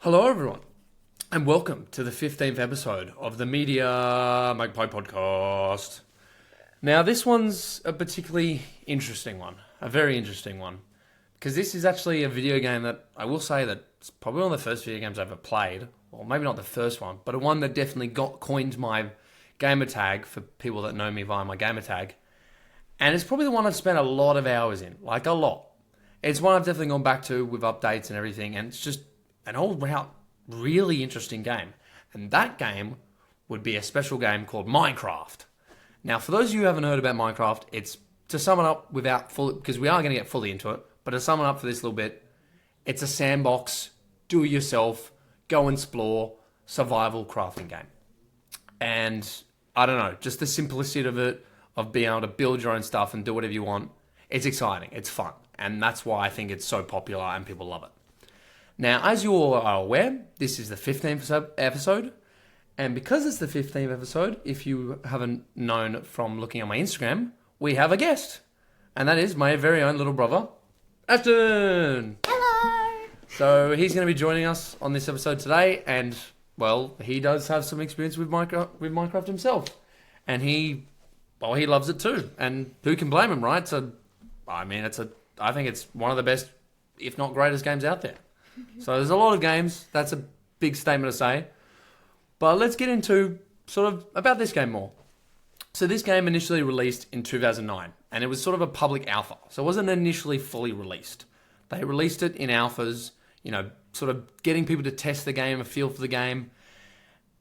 Hello, everyone, and welcome to the 15th episode of the Media Magpie Podcast. Now, this one's a particularly interesting one, a very interesting one, because this is actually a video game that I will say that it's probably one of the first video games I've ever played, or maybe not the first one, but a one that definitely coined my gamer tag for people that know me via my gamer tag, and it's probably the one I've spent a lot of hours in, like a lot. It's one I've definitely gone back to with updates and everything, and it's just an all-round really interesting game. And that game would be a special game called Minecraft. Now, for those of you who haven't heard about Minecraft, it's, to sum it up because we are going to get fully into it, but to sum it up for this little bit, it's a sandbox, do-it-yourself, go and explore, survival crafting game. And I don't know, just the simplicity of it, of being able to build your own stuff and do whatever you want, it's exciting, it's fun. And that's why I think it's so popular and people love it. Now, as you all are aware, this is the 15th episode, and because it's the 15th episode, if you haven't known from looking at my Instagram, we have a guest, and that is my very own little brother, Ashton! Hello! So, he's going to be joining us on this episode today, and, well, he does have some experience with Minecraft himself, and he loves it too, and who can blame him, right? So, I think it's one of the best, if not greatest games out there. So there's a lot of games. That's a big statement to say. But let's get into sort of about this game more. So this game initially released in 2009, and it was sort of a public alpha. So it wasn't initially fully released. They released it in alphas, sort of getting people to test the game, a feel for the game.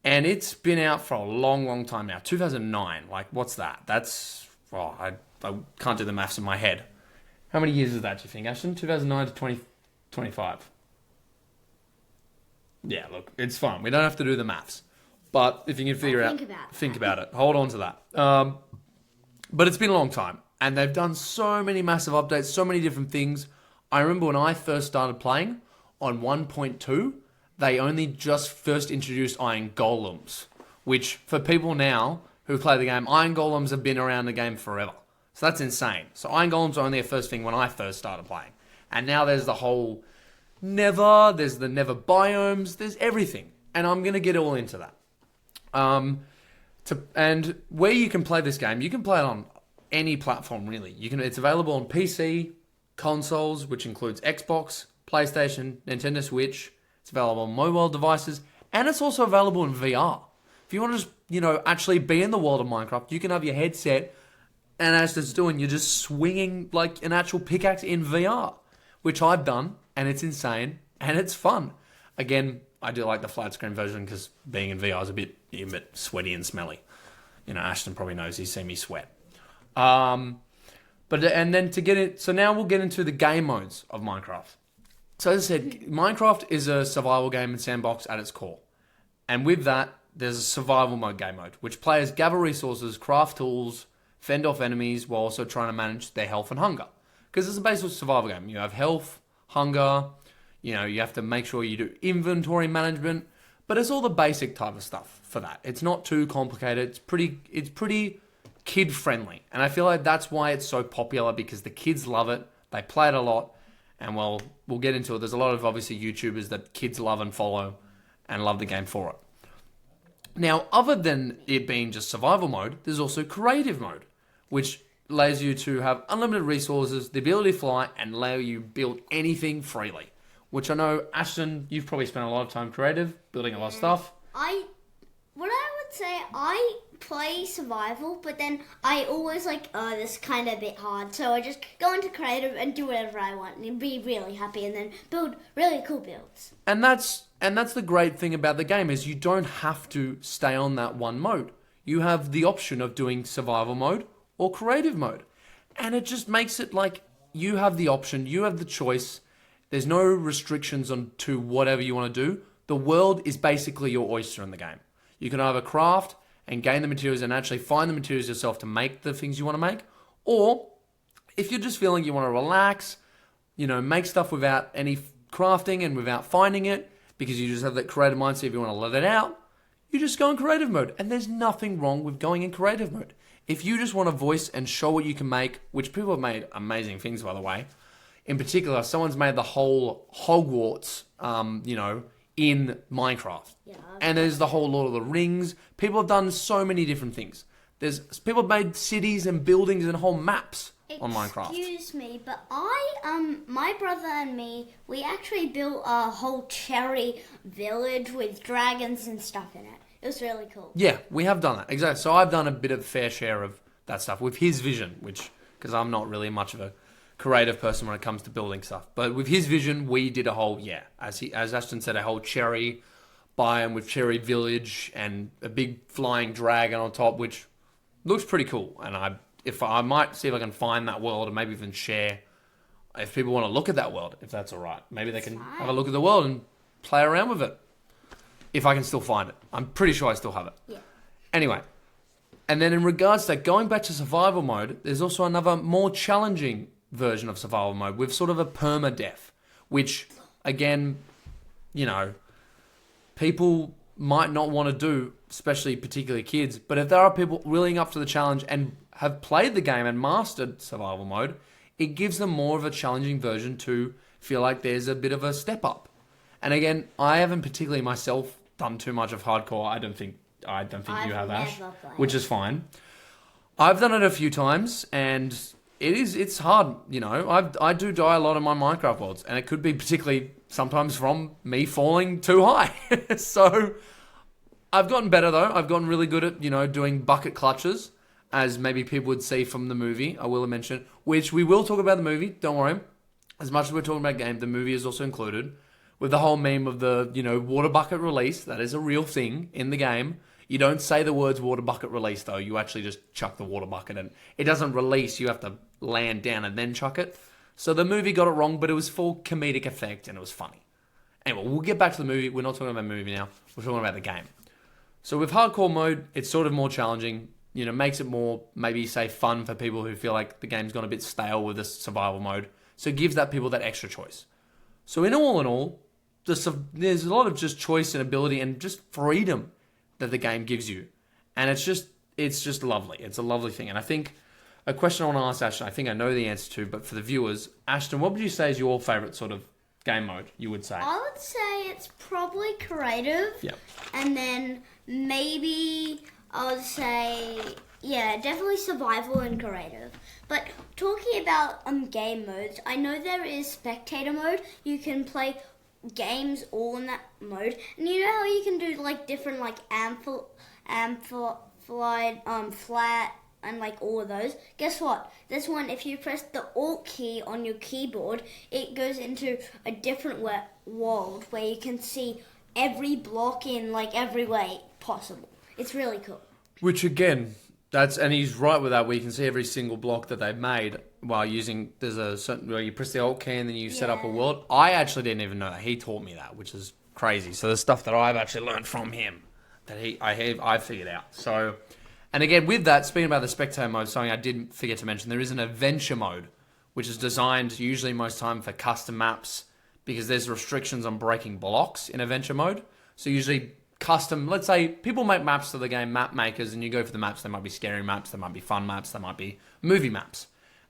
And it's been out for a long, long time now. 2009, like what's that? That's, I can't do the maths in my head. How many years is that, do you think, Ashton? 2009 to 2025. Yeah, look, it's fine. We don't have to do the maths. But if you can think about it. Hold on to that. But it's been a long time. And they've done so many massive updates, so many different things. I remember when I first started playing on 1.2, they only just first introduced iron golems. Which, for people now who play the game, iron golems have been around the game forever. So that's insane. So iron golems were only a first thing when I first started playing. And now there's the whole Nether, there's the Nether biomes, there's everything. And I'm going to get all into that. And where you can play this game, you can play it on any platform, really. It's available on PC, consoles, which includes Xbox, PlayStation, Nintendo Switch. It's available on mobile devices, and it's also available in VR. If you want to just, actually be in the world of Minecraft, you can have your headset, and as it's doing, you're just swinging like an actual pickaxe in VR, which I've done. And it's insane, and it's fun. Again, I do like the flat screen version because being in VR is a bit sweaty and smelly. Ashton probably knows he's seen me sweat. So now we'll get into the game modes of Minecraft. So as I said, Minecraft is a survival game and sandbox at its core. And with that, there's a survival mode game mode, which players gather resources, craft tools, fend off enemies, while also trying to manage their health and hunger. Because it's a basic survival game. You have health, hunger, you have to make sure you do inventory management, but it's all the basic type of stuff for that. It's not too complicated. It's pretty kid friendly, and I feel like that's why it's so popular, because the kids love it. They play it a lot, and we'll get into it. There's a lot of obviously YouTubers that kids love and follow and love the game for it. Now, other than it being just survival mode, there's also creative mode, which allows you to have unlimited resources, the ability to fly, and allow you build anything freely. Which I know, Ashton, you've probably spent a lot of time creative, building a lot of stuff. I play survival, but then I always this is kind of a bit hard, so I just go into creative and do whatever I want and be really happy and then build really cool builds. And that's the great thing about the game, is you don't have to stay on that one mode. You have the option of doing survival mode or creative mode. And it just makes it like you have the option, you have the choice. There's no restrictions on to whatever you want to do. The world is basically your oyster in the game. You can either craft and gain the materials and actually find the materials yourself to make the things you want to make. Or if you're just feeling you want to relax, make stuff without any crafting and without finding it, because you just have that creative mindset, if you want to let it out, you just go in creative mode. And there's nothing wrong with going in creative mode. If you just want to voice and show what you can make, which people have made amazing things, by the way. In particular, someone's made the whole Hogwarts, in Minecraft. Yeah. And there's the whole Lord of the Rings. People have done so many different things. There's people have made cities and buildings and whole maps on Minecraft. Excuse me, but my brother and me, we actually built a whole cherry village with dragons and stuff in it. It was really cool. Yeah, we have done that. Exactly. So I've done a bit of fair share of that stuff with his vision, because I'm not really much of a creative person when it comes to building stuff. But with his vision, we did a whole, as Ashton said, a whole cherry biome with cherry village and a big flying dragon on top, which looks pretty cool. And I might see if I can find that world and maybe even share if people want to look at that world, if that's all right. Maybe they can have a look at the world and play around with it. If I can still find it. I'm pretty sure I still have it. Yeah. Anyway, and then in regards to that, going back to survival mode, there's also another more challenging version of survival mode with sort of a permadeath, which, again, people might not want to do, especially particularly kids, but if there are people really up to the challenge and have played the game and mastered survival mode, it gives them more of a challenging version to feel like there's a bit of a step up. And again, I haven't particularly myself done too much of hardcore. I don't think you have, Ash, which is fine. I've done it a few times, and it's hard. I do die a lot in my Minecraft worlds, and it could be particularly sometimes from me falling too high. So I've gotten better though. I've gotten really good at doing bucket clutches, as maybe people would see from the movie. I will mention, which we will talk about the movie. Don't worry. As much as we're talking about game, the movie is also included. With the whole meme of the, water bucket release, that is a real thing in the game. You don't say the words water bucket release, though. You actually just chuck the water bucket, and it doesn't release. You have to land down and then chuck it. So the movie got it wrong, but it was for comedic effect, and it was funny. Anyway, we'll get back to the movie. We're not talking about the movie now. We're talking about the game. So with hardcore mode, it's sort of more challenging. Makes it more, maybe say, fun for people who feel like the game's gone a bit stale with this survival mode. So it gives people that extra choice. So in all, there's a lot of just choice and ability and just freedom that the game gives you. And it's just lovely. It's a lovely thing. And I think a question I want to ask Ashton, I think I know the answer to, but for the viewers, Ashton, what would you say is your favourite sort of game mode, you would say? I would say it's probably creative. Yep. And then maybe I would say, definitely survival and creative. But talking about game modes, I know there is spectator mode. You can play games all in that mode, and you know how you can do different flat and all of those. Guess what? This one, if you press the Alt key on your keyboard, it goes into a different world where you can see every block in every way possible. It's really cool. Which again, and he's right with that, where you can see every single block that they've made while there's a certain, where you press the Alt key and then you set up a world. I actually didn't even know that. He taught me that, which is crazy. So there's stuff that I've actually learned from him that I figured out. So, and again, with that, speaking about the spectator mode, something I didn't forget to mention, there is an adventure mode, which is designed usually most time for custom maps, because there's restrictions on breaking blocks in adventure mode. So usually custom, let's say people make maps to the game, map makers, and you go for the maps. They might be scary maps, they might be fun maps, they might be movie maps.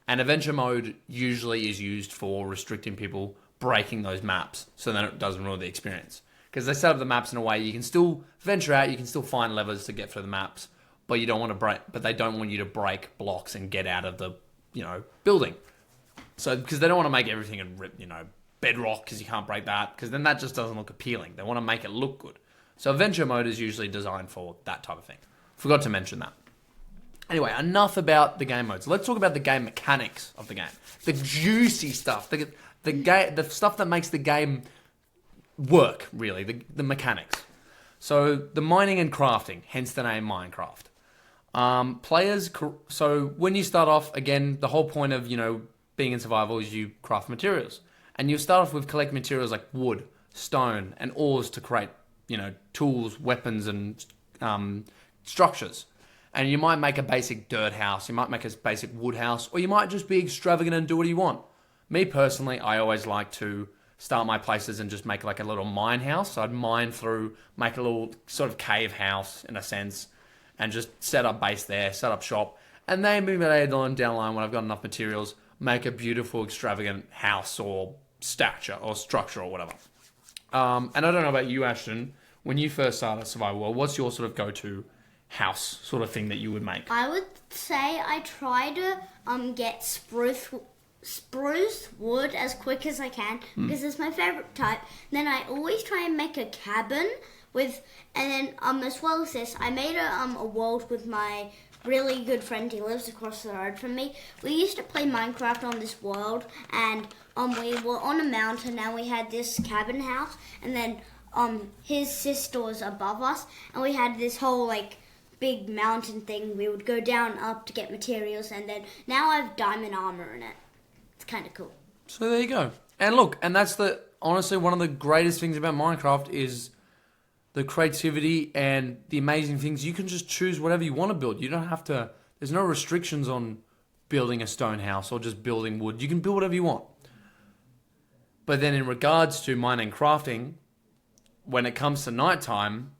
And adventure mode usually is used for restricting people breaking those maps, so then it doesn't ruin the experience. Because they set up the maps in a way you can still venture out, you can still find levers to get through the maps, but you don't want to break. But they don't want you to break blocks and get out of the building. So because they don't want to make everything in bedrock, because you can't break that, because then that just doesn't look appealing. They want to make it look good. So adventure mode is usually designed for that type of thing. Forgot to mention that. Anyway, enough about the game modes. Let's talk about the game mechanics of the game. The juicy stuff. The stuff that makes the game work, really. The mechanics. So the mining and crafting, hence the name Minecraft. So when you start off, again, the whole point of, being in survival is you craft materials. And you start off with collect materials like wood, stone, and ores to create tools, weapons, and structures. And you might make a basic dirt house, you might make a basic wood house, or you might just be extravagant and do what you want. Me personally, I always like to start my places and just make a little mine house. So I'd mine through, make a little sort of cave house in a sense, and just set up base there, set up shop, and then maybe later on down the line when I've got enough materials, make a beautiful extravagant house or structure or whatever. And I don't know about you, Ashton. When you first started Survival World, what's your sort of go-to house sort of thing that you would make? I would say I try to get spruce wood as quick as I can because it's my favorite type. Then I always try and make a cabin with, and then as well as this, I made a world with my really good friend. He lives across the road from me. We used to play Minecraft on this world, and we were on a mountain. Now we had this cabin house, and then his sister was above us, and we had this whole like big mountain thing. We would go down up to get materials, and then now I have diamond armor in it. It's kind of cool. So there you go. And look, and that's honestly one of the greatest things about Minecraft is the creativity and the amazing things. You can just choose whatever you want to build. You don't have to, there's no restrictions on building a stone house or just building wood. You can build whatever you want. But then in regards to mining and crafting, when it comes to nighttime,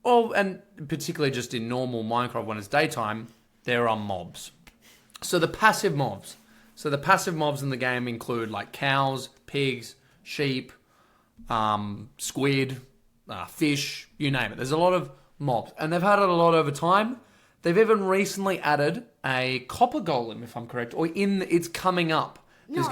and particularly just in normal Minecraft when it's daytime, there are mobs. So the passive mobs in the game include like cows, pigs, sheep, squid, fish, you name it. There's a lot of mobs, and they've had it a lot over time. They've even recently added a copper golem, if I'm correct, or it's coming up. It's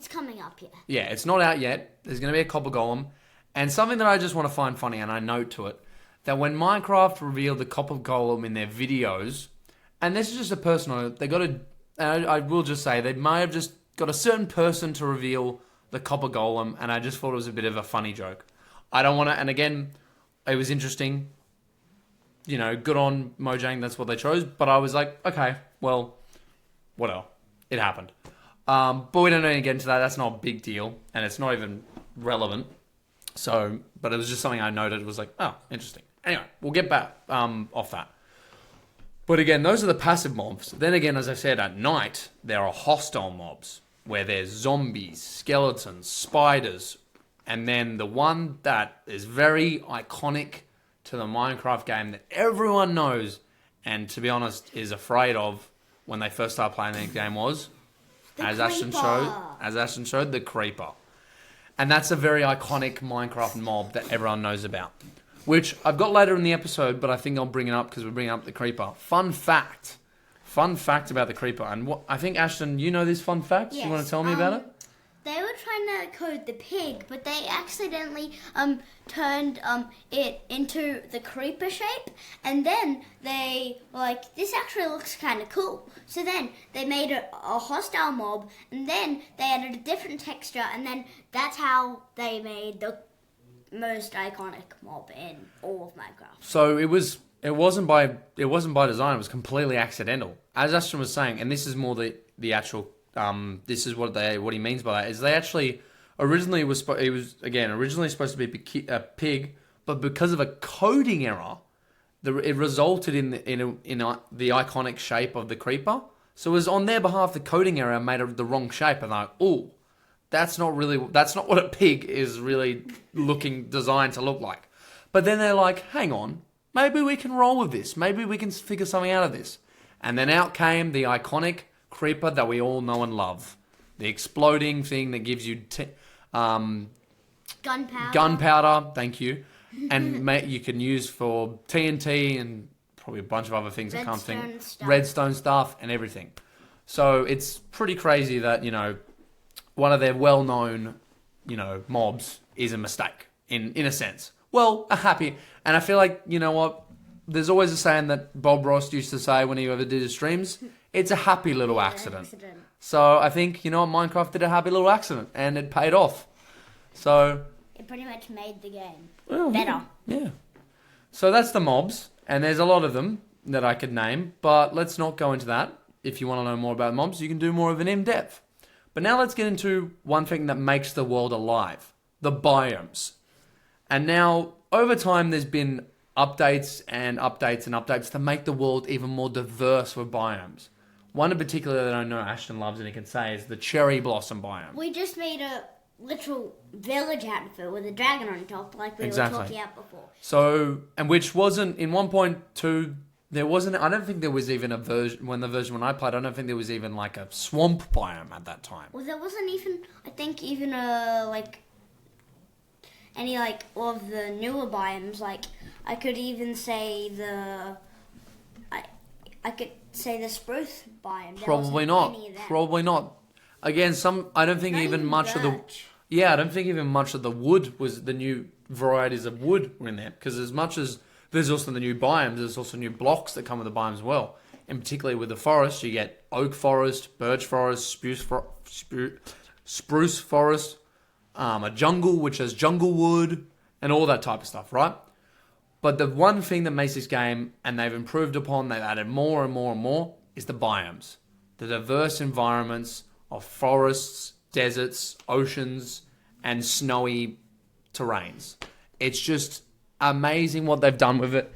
coming up, yeah. Yeah, it's not out yet. There's going to be a copper golem, and something that I just want to find funny, and I note to it, that when Minecraft revealed the copper golem in their videos, and this is just a personal, I will just say, they might have just got a certain person to reveal the copper golem, and I just thought it was a bit of a funny joke. I don't want to, and again, it was interesting, good on Mojang, that's what they chose, but I was like, okay, well, whatever, it happened. But we don't need to get into that, that's not a big deal, and it's not even relevant, but it was just something I noted, it was like, oh, interesting. Anyway, we'll get back off that. But again, those are the passive mobs. Then again, as I said, at night, there are hostile mobs, where there's zombies, skeletons, spiders, and then the one that is very iconic to the Minecraft game that everyone knows, and to be honest, is afraid of when they first started playing the game was, as Ashton showed, the creeper. And that's a very iconic Minecraft mob that everyone knows about, which I've got later in the episode, but I think I'll bring it up because we're bringing up the creeper. Fun fact about the creeper. And I think, Ashton, you know this fun fact? Yes. You want to tell me about it? They were trying to code the pig, but they accidentally turned it into the creeper shape, and then they were like, this actually looks kind of cool. So then they made a hostile mob, and then they added a different texture, and then that's how they made the most iconic mob in all of Minecraft. So it wasn't by design. It was completely accidental, as Ashton was saying. And this is more the actual. This is what he means by that is they actually originally originally supposed to be a pig, but because of a coding error, it resulted in the iconic shape of the creeper. So it was on their behalf the coding error made it the wrong shape, and they're like, oh, that's not what a pig is really designed to look like. But then they're like, hang on, maybe we can roll with this. Maybe we can figure something out of this. And then out came the iconic creeper that we all know and love. The exploding thing that gives you gunpowder, thank you. And you can use for TNT and probably a bunch of other things I can't think. Redstone stuff and everything. So it's pretty crazy that, one of their well-known, mobs is a mistake, in a sense. Well, and I feel like, you know what, there's always a saying that Bob Ross used to say when he ever did his streams, it's a happy little accident. So I think, Minecraft did a happy little accident, and it paid off. So it pretty much made the game better. Yeah. So that's the mobs, and there's a lot of them that I could name, but let's not go into that. If you want to know more about mobs, you can do more of an in-depth. But now let's get into one thing that makes the world alive, the biomes. And now, over time, there's been updates and updates and updates to make the world even more diverse with biomes. One in particular that I know Ashton loves and he can say is the cherry blossom biome. We just made a literal village out of it with a dragon on top like we were talking about before. So, and which wasn't, in 1.2, there wasn't, I don't think there was even a version, when I played, I don't think there was even like a swamp biome at that time. Well, there wasn't even, I think even any like of the newer biomes. Like I could even say I could say the spruce biome. There Probably wasn't not. any of them. Probably not. Again, I don't think Not even even much of the... birch. Yeah, I don't think even much of the wood was the new varieties of wood were in there. Because as much as there's also the new biomes, there's also new blocks that come with the biomes as well. And particularly with the forest, you get oak forest, birch forest, spruce forest, a jungle which has jungle wood, and all that type of stuff, right? But the one thing that makes this game, and they've improved upon, they've added more and more and more, is the biomes. The diverse environments of forests, deserts, oceans, and snowy terrains. It's just amazing what they've done with it.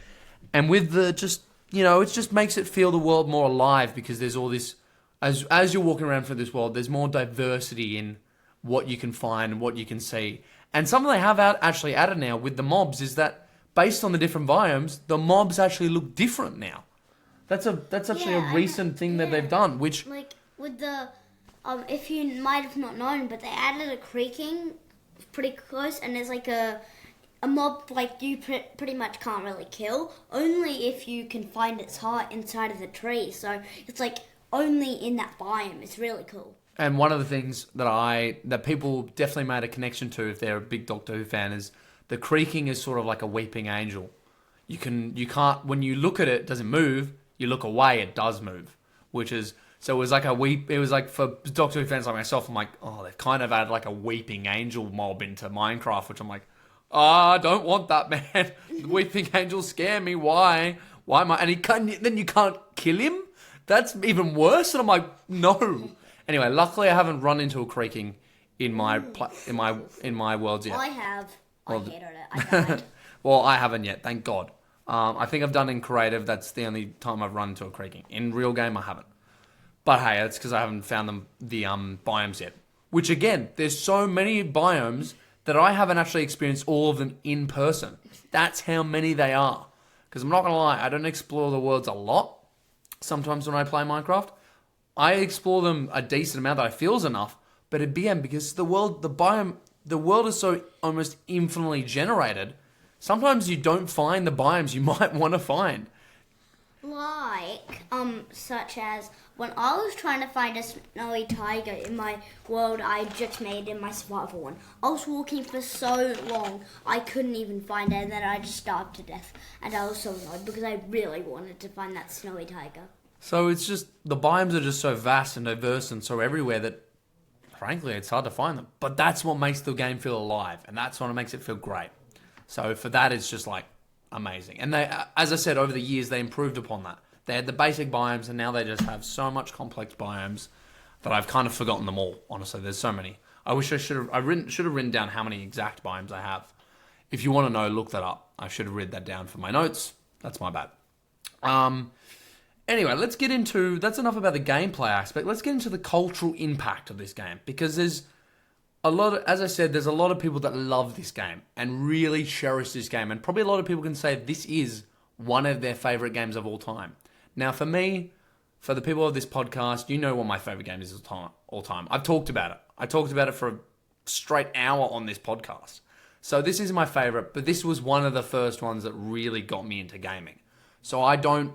And with the just, it just makes it feel the world more alive because there's all this, as you're walking around through this world, there's more diversity in what you can find and what you can see. And something they have actually added now with the mobs is that based on the different biomes, the mobs actually look different now. That's actually a recent thing that they've done, which... Like, with the... if you might have not known, but they added a creaking pretty close, and there's like a mob like you pretty much can't really kill, only if you can find its heart inside of the tree. So it's like only in that biome. It's really cool. And one of the things that people definitely made a connection to if they're a big Doctor Who fan is the creaking is sort of like a weeping angel. You can't, when you look at it, it doesn't move. You look away, it does move. So it was like for Doctor Who fans like myself, I'm like, oh, they've kind of added like a weeping angel mob into Minecraft, which I'm like, I don't want that, man. The weeping angels scare me. Why? Why am I? And then you can't kill him? That's even worse. And I'm like, no. Anyway, luckily I haven't run into a creaking in my worlds yet. I have. Well, I hated it. I died. Well, I haven't yet, thank God. I think I've done in creative. That's the only time I've run into a creaking. In real game, I haven't. But hey, that's because I haven't found the biomes yet. Which again, there's so many biomes that I haven't actually experienced all of them in person. That's how many they are. Because I'm not going to lie, I don't explore the worlds a lot. Sometimes when I play Minecraft, I explore them a decent amount that I feel is enough. But again, because the world is so almost infinitely generated, sometimes you don't find the biomes you might want to find. Like, such as when I was trying to find a snowy tiger in my world I just made in my survival one. I was walking for so long, I couldn't even find it, and then I just starved to death. And I was so annoyed because I really wanted to find that snowy tiger. So it's just, the biomes are just so vast and diverse and so everywhere that, frankly, it's hard to find them. But that's what makes the game feel alive, and that's what makes it feel great. So for that, it's just like amazing. And they, as I said, over the years, they improved upon that. They had the basic biomes, and now they just have so much complex biomes that I've kind of forgotten them all. Honestly, there's so many. I wish I should have written down how many exact biomes I have. If you want to know, look that up. I should have written that down for my notes. That's my bad. Anyway, let's get into... That's enough about the gameplay aspect. Let's get into the cultural impact of this game. Because there's a lot of... As I said, there's a lot of people that love this game and really cherish this game. And probably a lot of people can say this is one of their favourite games of all time. Now, for me, for the people of this podcast, you know what my favourite game is all time. I've talked about it. I talked about it for a straight hour on this podcast. So this is my favourite, but this was one of the first ones that really got me into gaming. So I don't,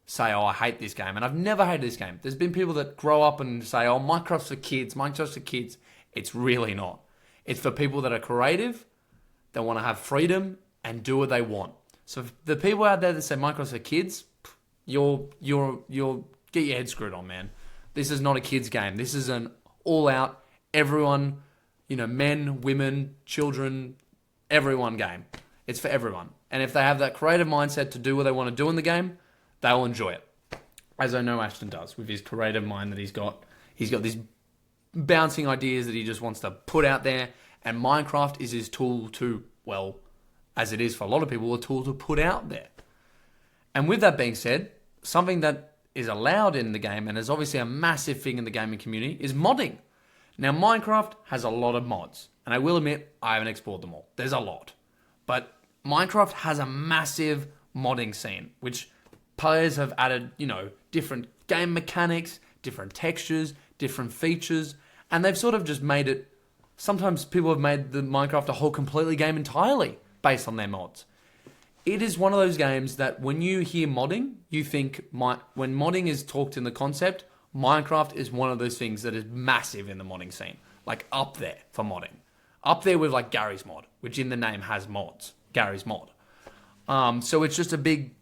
say, oh, I hate this game. And I've never hated this game. There's been people that grow up and say, oh, Minecraft's for kids. It's really not. It's for people that are creative, that want to have freedom and do what they want. So if the people out there that say Minecraft's for kids, you'll get your head screwed on, man. This is not a kids game. This is an all-out, everyone, men, women, children, everyone game. It's for everyone. And if they have that creative mindset to do what they want to do in the game, they'll enjoy it. As I know Ashton does with his creative mind that he's got. He's got these bouncing ideas that he just wants to put out there. And Minecraft is his tool to, well, as it is for a lot of people, a tool to put out there. And with that being said, something that is allowed in the game, and is obviously a massive thing in the gaming community, is modding. Now, Minecraft has a lot of mods. And I will admit, I haven't explored them all. There's a lot. But Minecraft has a massive modding scene, which players have added, different game mechanics, different textures, different features, and they've sort of just made it sometimes people have made the Minecraft a whole completely game entirely based on their mods. It is one of those games that when you hear modding, you think when modding is talked in the concept, Minecraft is one of those things that is massive in the modding scene. Like up there for modding. Up there with like Gary's Mod, which in the name has mods. Gary's Mod. So it's just a big...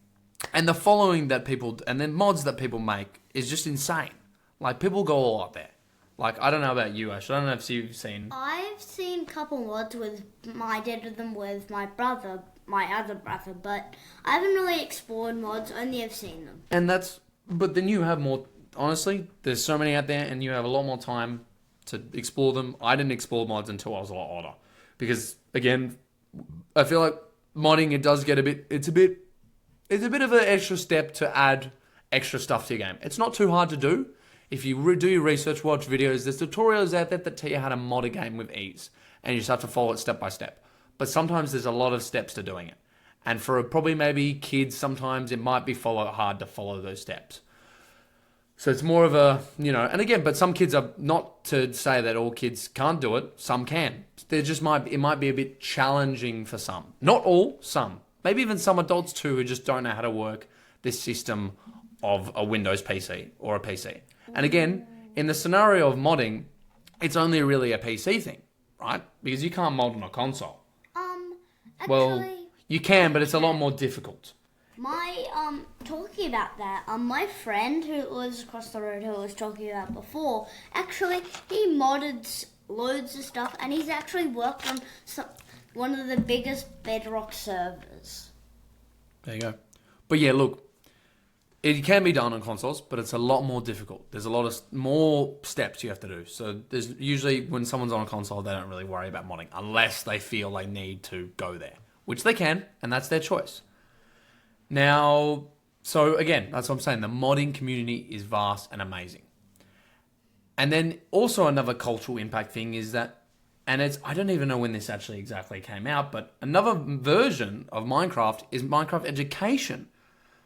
And the following that people... And the mods that people make is just insane. Like people go all up there. Like, I don't know about you, Ash. I don't know if you've seen... I've seen a couple mods with... I did them with my brother, my other brother, but I haven't really explored mods, only have seen them. And that's... But then you have more... Honestly, there's so many out there and you have a lot more time to explore them. I didn't explore mods until I was a lot older. Because, again, I feel like modding, it does get a bit... It's a bit of an extra step to add extra stuff to your game. It's not too hard to do. If you do your research, watch videos, there's tutorials out there that tell you how to mod a game with ease. And you just have to follow it step by step. But sometimes there's a lot of steps to doing it. And for probably maybe kids, sometimes it might be hard to follow those steps. So it's more of a, and again, but some kids are, not to say that all kids can't do it, some can. It might be a bit challenging for some. Not all, some. Maybe even some adults too who just don't know how to work this system of a Windows PC or a PC. And again, in the scenario of modding, it's only really a PC thing, right? Because you can't mod on a console. Actually... Well, you can, but it's a lot more difficult. Talking about that, my friend who lives across the road who I was talking about before, actually, he modded loads of stuff, and he's actually worked on one of the biggest Bedrock servers. There you go. But yeah, look, it can be done on consoles, but it's a lot more difficult. There's a lot of more steps you have to do. So there's usually, when someone's on a console, they don't really worry about modding, unless they feel they need to go there, which they can, and that's their choice. Now, so again, that's what I'm saying. The modding community is vast and amazing. And then also another cultural impact thing is that, and I don't even know when this actually exactly came out, but another version of Minecraft is Minecraft Education.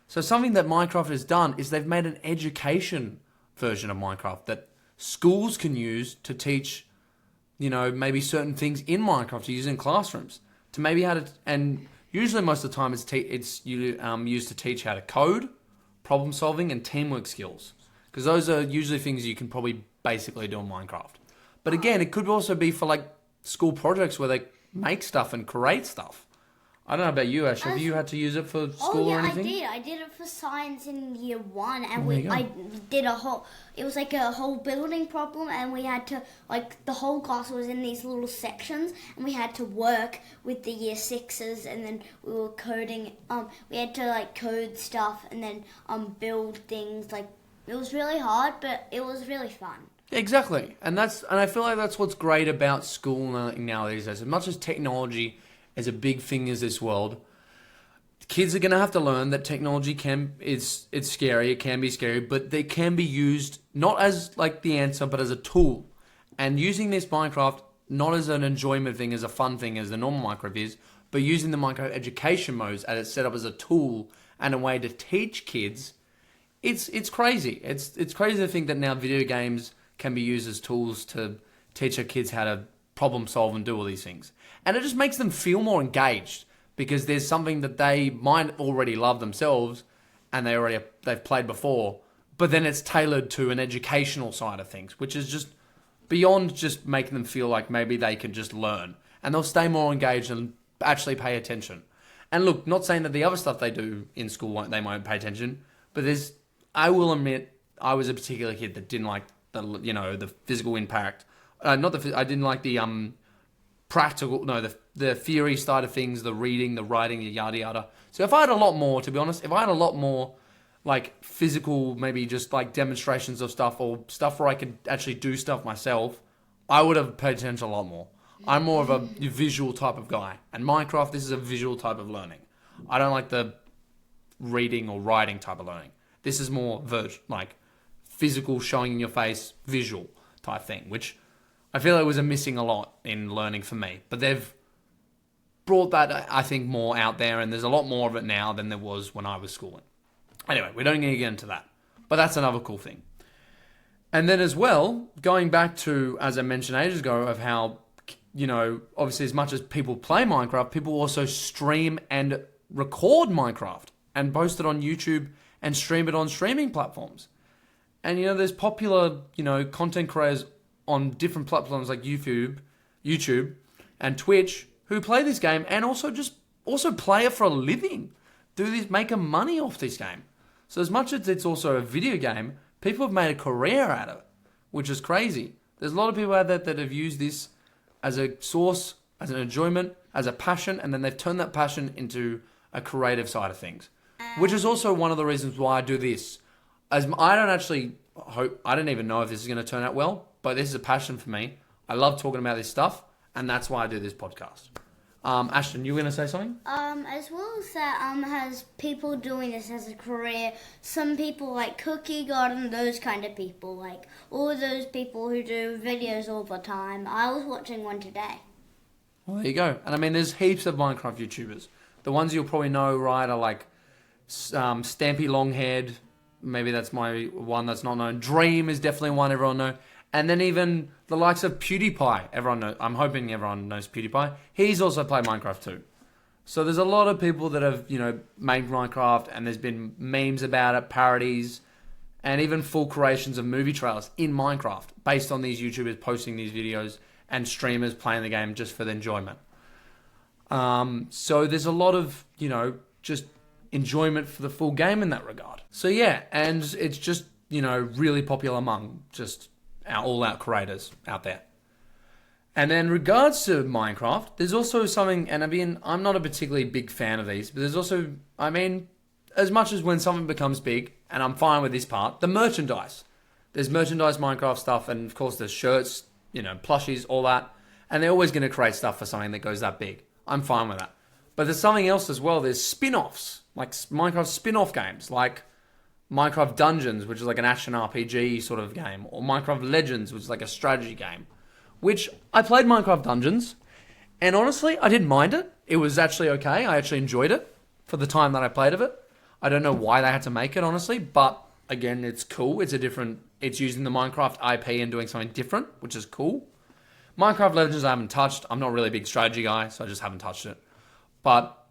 So something that Minecraft has done is they've made an education version of Minecraft that schools can use to teach, maybe certain things in Minecraft to use in classrooms. To maybe how to, and usually most of the time it's used to teach how to code, problem solving, and teamwork skills. Because those are usually things you can probably basically do in Minecraft. But again, it could also be for like school projects where they make stuff and create stuff. I don't know about you, Ash. Have you had to use it for school or anything? Yeah, I did it for science in year 1, and I did it was like a whole building problem, and we had to, the whole class was in these little sections, and we had to work with the year 6s, and then we were coding, we had to, code stuff, and then, build things, it was really hard, but it was really fun. Exactly. And I feel like that's what's great about school nowadays. As much as technology is a big thing in this world, kids are going to have to learn that technology it's scary, it can be scary, but they can be used not as the answer, but as a tool. And using this Minecraft not as an enjoyment thing, as a fun thing, as the normal Minecraft is, but using the Minecraft education modes as it's set up as a tool and a way to teach kids, it's crazy. It's crazy to think that now video games can be used as tools to teach our kids how to problem solve and do all these things. And it just makes them feel more engaged because there's something that they might already love themselves and they've played before, but then it's tailored to an educational side of things, which is just beyond just making them feel like maybe they can just learn, and they'll stay more engaged and actually pay attention. And look, not saying that the other stuff they do in school they won't pay attention, but I will admit, I was a particular kid that didn't like the physical impact. I didn't like the practical, the theory side of things, the reading, the writing, the yada yada. So if I had a lot more, to be honest, if I had a lot more physical, maybe just demonstrations of stuff or stuff where I could actually do stuff myself, I would have paid attention a lot more. I'm more of a visual type of guy. And Minecraft, this is a visual type of learning. I don't like the reading or writing type of learning. This is more physical, showing in your face, visual type thing, which I feel like was missing a lot in learning for me. But they've brought that, I think, more out there, and there's a lot more of it now than there was when I was schooling. Anyway, we don't need to get into that. But that's another cool thing. And then as well, going back to, as I mentioned ages ago, of how obviously as much as people play Minecraft, people also stream and record Minecraft and post it on YouTube and stream it on streaming platforms. And, there's popular, content creators on different platforms like YouTube and Twitch who play this game and also play it for a living. Make a money off this game. So as much as it's also a video game, people have made a career out of it, which is crazy. There's a lot of people out there that have used this as a source, as an enjoyment, as a passion, and then they've turned that passion into a creative side of things, which is also one of the reasons why I do this. As I don't even know if this is going to turn out well, but this is a passion for me. I love talking about this stuff, and that's why I do this podcast. Ashton, you were going to say something? As well as that, has people doing this as a career. Some people like Cookie Garden, those kind of people, like all those people who do videos all the time. I was watching one today. Well, there you go. And I mean, there's heaps of Minecraft YouTubers. The ones you'll probably know, right, are like Stampy Longhead. Maybe that's my one that's not known. Dream is definitely one everyone knows. And then even the likes of PewDiePie. Everyone knows. I'm hoping everyone knows PewDiePie. He's also played Minecraft too. So there's a lot of people that have, made Minecraft, and there's been memes about it, parodies, and even full creations of movie trailers in Minecraft based on these YouTubers posting these videos and streamers playing the game just for the enjoyment. So there's a lot of, just enjoyment for the full game in that regard. So yeah, and it's just, really popular among just our all-out creators out there. And then in regards to Minecraft, there's also something, and I'm not a particularly big fan of these, but there's also, as much as when something becomes big, and I'm fine with this part, the merchandise. There's merchandise Minecraft stuff, and of course there's shirts, plushies, all that, and they're always going to create stuff for something that goes that big. I'm fine with that. But there's something else as well. There's spin-offs, like Minecraft spin-off games, like Minecraft Dungeons, which is like an action RPG sort of game, or Minecraft Legends, which is like a strategy game, which I played Minecraft Dungeons, and honestly, I didn't mind it. It was actually okay. I actually enjoyed it for the time that I played of it. I don't know why they had to make it, honestly, but again, it's cool. It's using the Minecraft IP and doing something different, which is cool. Minecraft Legends I haven't touched. I'm not really a big strategy guy, so I just haven't touched it.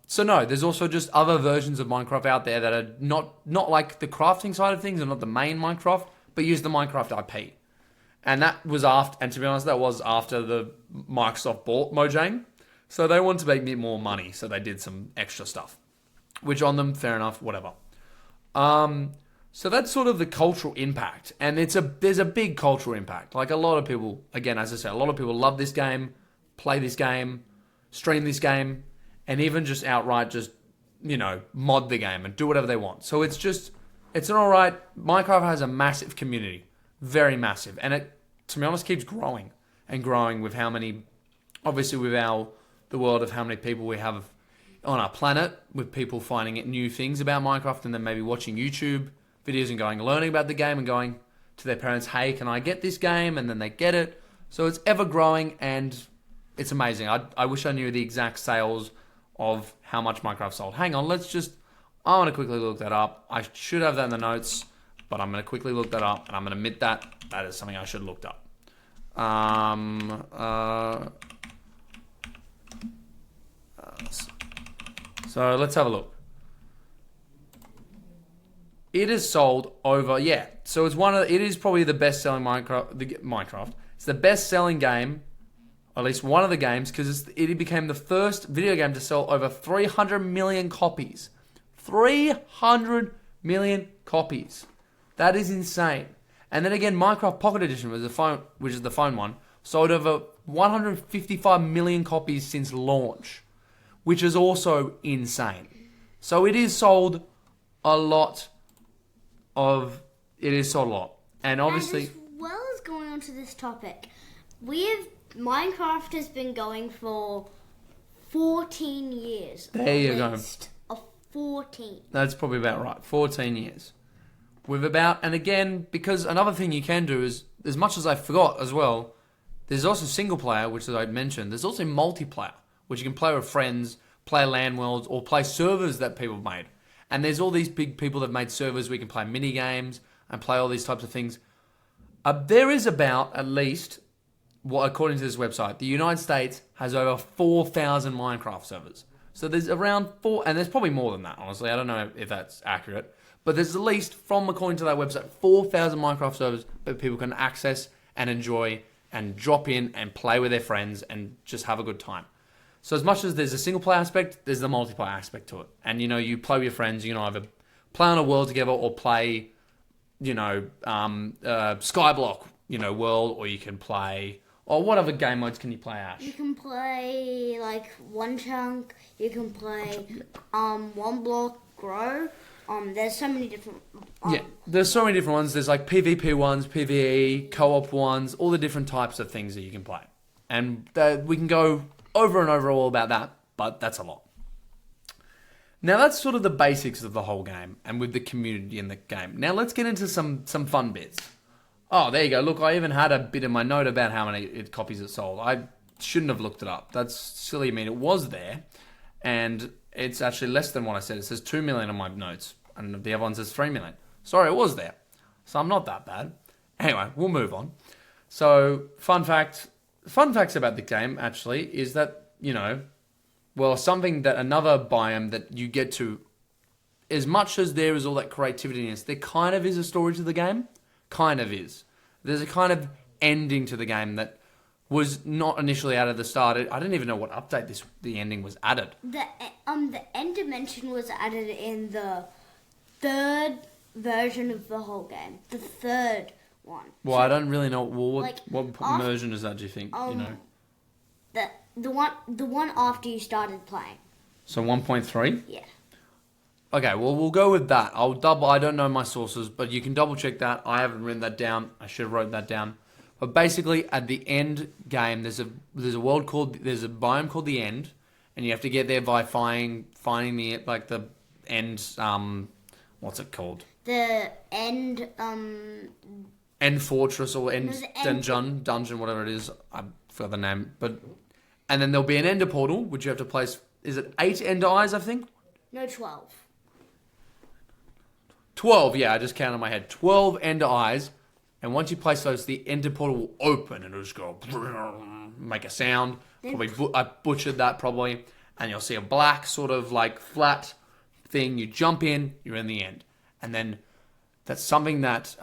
So no, there's also just other versions of Minecraft out there that are not like the crafting side of things and not the main Minecraft, but use the Minecraft IP. And that was to be honest, that was after the Microsoft bought Mojang. So they wanted to make a bit more money, so they did some extra stuff. Which on them, fair enough, whatever. So that's sort of the cultural impact. And there's a big cultural impact. Like a lot of people, again, as I said, a lot of people love this game, play this game, stream this game, and even just outright mod the game and do whatever they want. So it's an alright, Minecraft has a massive community, very massive. And it, to be honest, keeps growing and growing with how many, obviously with the world of how many people we have on our planet, with people finding new things about Minecraft and then maybe watching YouTube videos and learning about the game and going to their parents, hey, can I get this game? And then they get it. So it's ever growing and it's amazing. I wish I knew the exact sales of how much Minecraft sold. Hang on, I want to quickly look that up. I should have that in the notes, but I'm going to quickly look that up, and I'm going to admit that is something I should have looked up. So let's have a look. It is sold over, so it is probably the best-selling Minecraft. It's the best-selling game, at least one of the games, because it became the first video game to sell over 300 million copies. 300 million copies. That is insane. And then again, Minecraft Pocket Edition, which is the phone one, sold over 155 million copies since launch, which is also insane. So it is sold a lot. And obviously, as well as going on to this topic, Minecraft has been going for 14 years. There you go. 14. That's probably about right. 14 years. And again, because another thing you can do is, as much as I forgot as well, there's also single player, which as I mentioned, there's also multiplayer, which you can play with friends, play LAN worlds, or play servers that people have made. And there's all these big people that have made servers where you can play mini games and play all these types of things. There is about at least according to this website, the United States has over 4,000 Minecraft servers. So there's around and there's probably more than that, honestly. I don't know if that's accurate. But there's at least, according to that website, 4,000 Minecraft servers that people can access and enjoy and drop in and play with their friends and just have a good time. So as much as there's a single player aspect, there's the multiplayer aspect to it. And, you play with your friends, you can either play on a world together or play, Skyblock, world, or you can play, or what other game modes can you play, Ash? You can play, One Chunk, you can play, One Block Grow. There's so many different... there's so many different ones. There's PvP ones, PvE, co-op ones, all the different types of things that you can play. And we can go over and over all about that, but that's a lot. Now that's sort of the basics of the whole game and with the community in the game. Now let's get into some fun bits. Oh, there you go. Look, I even had a bit in my note about how many copies it sold. I shouldn't have looked it up. That's silly. I mean, it was there, and it's actually less than what I said. It says 2 million on my notes, and the other one says 3 million. Sorry, it was there. So I'm not that bad. Anyway, we'll move on. So, fun facts about the game, actually, is that, something that another biome that you get to, as much as there is all that creativity in it, there kind of is a story to the game. Kind of is. There's a kind of ending to the game that was not initially added at the start. I didn't even know what update the ending was added. The end dimension was added in the third version of the whole game. The third one. Well, I don't really know. Well, what version is that, do you think? The one after you started playing. So 1.3? Yeah. Okay, well, we'll go with that. I don't know my sources, but you can double check that. I haven't written that down. I should have wrote that down. But basically, at the end game, there's a biome called the End, and you have to get there by finding the end. What's it called? The End. End Fortress or End Dungeon, whatever it is. I forgot the name. And then there'll be an Ender portal, which you have to place. Is it 8 Ender eyes? I think. No, 12. 12, yeah, I just counted in my head. 12 Ender eyes, and once you place those, the Ender portal will open, and it'll just go, make a sound. I butchered that, probably. And you'll see a black, sort of, flat thing. You jump in, you're in the end. And then that's something that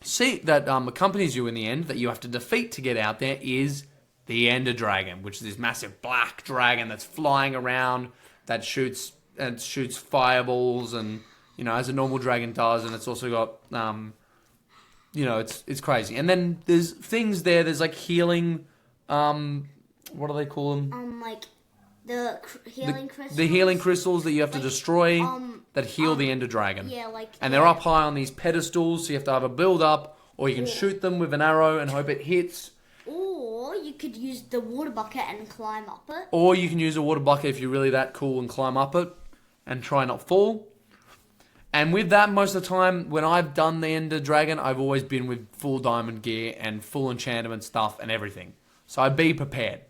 accompanies you in the end, that you have to defeat to get out there, is the Ender Dragon, which is this massive black dragon that's flying around, that shoots fireballs, and as a normal dragon does, and it's also got it's crazy. And then there's things there. There's healing. What do they call them? The healing crystals. The healing crystals that you have to destroy that heal the Ender Dragon. Yeah, and they're up high on these pedestals, so you have to either build up, or you can shoot them with an arrow and hope it hits. Or you could use the water bucket and climb up it. Or you can use a water bucket if you're really that cool and climb up it and try not fall. And with that, most of the time, when I've done the Ender Dragon, I've always been with full diamond gear and full enchantment stuff and everything. So I'd be prepared.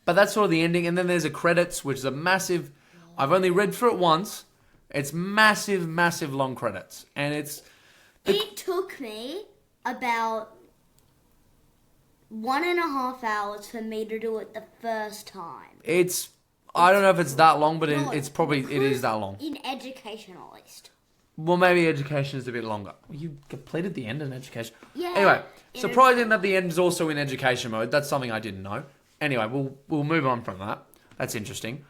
But that's sort of the ending. And then there's a credits, which is a massive... I've only read through it once. It's massive, massive long credits. And it's... It took me about 1.5 hours for me to do it the first time. I don't know if it's that long, but it is that long. In education, at least. Well, maybe education is a bit longer. You completed the end in education. Yeah. Anyway, surprising that the end is also in education mode. That's something I didn't know. Anyway, we'll move on from that. That's interesting.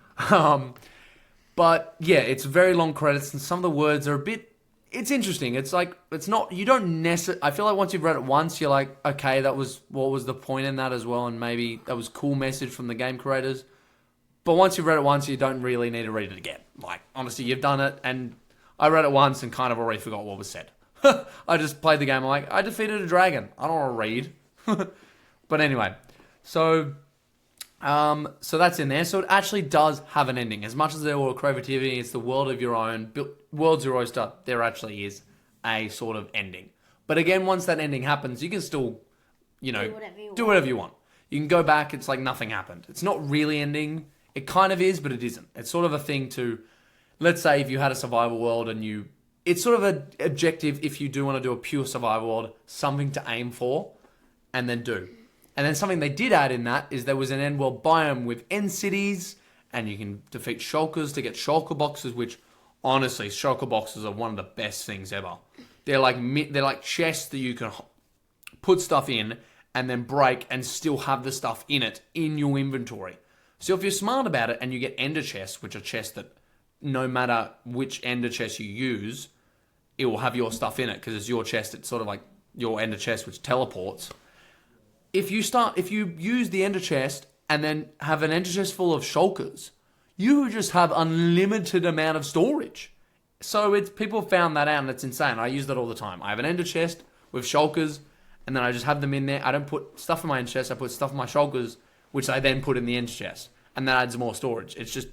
But yeah, it's very long credits, and some of the words are a bit... It's interesting. It's not... You don't necessarily... I feel like once you've read it once, you're like, okay, what was the point in that as well, and maybe that was a cool message from the game creators. But once you've read it once, you don't really need to read it again. Honestly, you've done it, and I read it once and kind of already forgot what was said. I just played the game, I defeated a dragon. I don't want to read. But anyway, so that's in there. So it actually does have an ending. As much as they're all creativity, it's the world of your own, world's your oyster, there actually is a sort of ending. But again, once that ending happens, you can still, do whatever you want. You can go back, it's like nothing happened. It's not really ending. It kind of is, but it isn't. It's sort of a thing to, let's say if you had a survival world and it's sort of an objective if you do want to do a pure survival world, something to aim for. and then do. And then something they did add in that is there was an end world biome with end cities, and you can defeat shulkers to get shulker boxes, which honestly, shulker boxes are one of the best things ever. They're like chests that you can put stuff in and then break and still have the stuff in it in your inventory. So if you're smart about it and you get ender chests, which are chests that no matter which ender chest you use, it will have your stuff in it because it's your chest. It's sort of like your ender chest, which teleports. If you use the ender chest and then have an ender chest full of shulkers, you just have unlimited amount of storage. So people found that out and it's insane. I use that all the time. I have an ender chest with shulkers and then I just have them in there. I don't put stuff in my ender chest. I put stuff in my shulkers, which I then put in the ender chest. And that adds more storage. It's just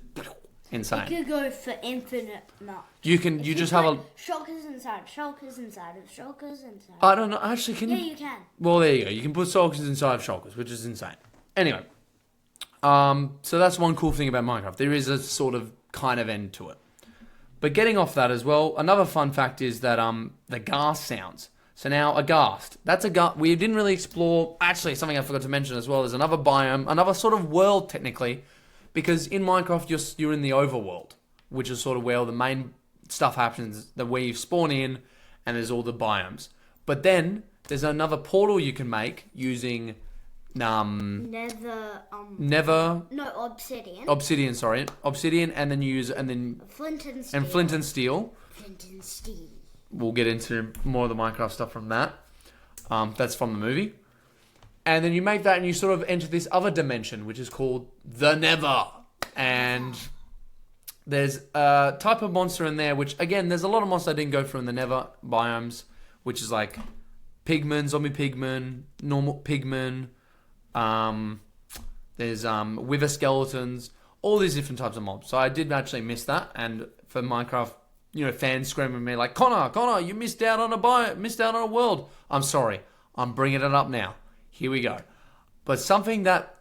insane. You could go for infinite much. You just have a... Shulkers inside of shulkers inside. I don't know. Actually, can you... Yeah, you can. Well, there you go. You can put shulkers inside of shulkers, which is insane. Anyway. So that's one cool thing about Minecraft. There is a sort of kind of end to it. But getting off that as well, another fun fact is that the ghast sounds. So now a ghast. That's a ghast. We didn't really explore... Actually, something I forgot to mention as well is another biome, another sort of world technically, because in Minecraft you're in the overworld, which is sort of where all the main stuff happens, where you spawn in, and there's all the biomes. But then there's another portal you can make using Nether. No, obsidian. Obsidian, and then Flint and steel. Flint and steel. Flint and steel. We'll get into more of the Minecraft stuff from that. That's from the movie. And then you make that and you sort of enter this other dimension, which is called the Nether. And there's a type of monster in there, which, again, there's a lot of monsters I didn't go through in the Nether biomes, which is like pigmen, zombie pigmen, normal pigmen. There's wither skeletons, all these different types of mobs. So I did actually miss that. And for Minecraft, fans screaming at me like, Connor, you missed out on a world. I'm sorry. I'm bringing it up now. Here we go. But something that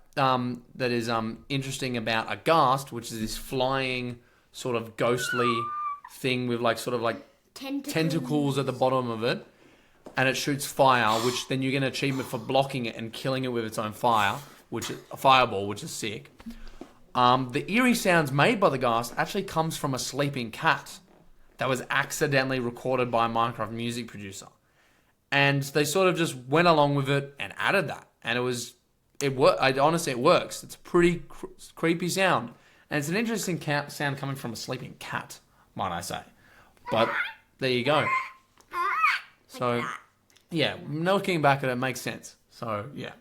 is interesting about a ghast, which is this flying sort of ghostly thing with tentacles at the bottom of it, and it shoots fire, which then you get an achievement for blocking it and killing it with its own fire, which is a fireball, which is sick. The eerie sounds made by the ghast actually comes from a sleeping cat that was accidentally recorded by a Minecraft music producer. And they sort of just went along with it and added that. And it works. It's a pretty creepy sound. And it's an interesting sound coming from a sleeping cat, might I say. But there you go. So, yeah, looking back at it makes sense. So, yeah.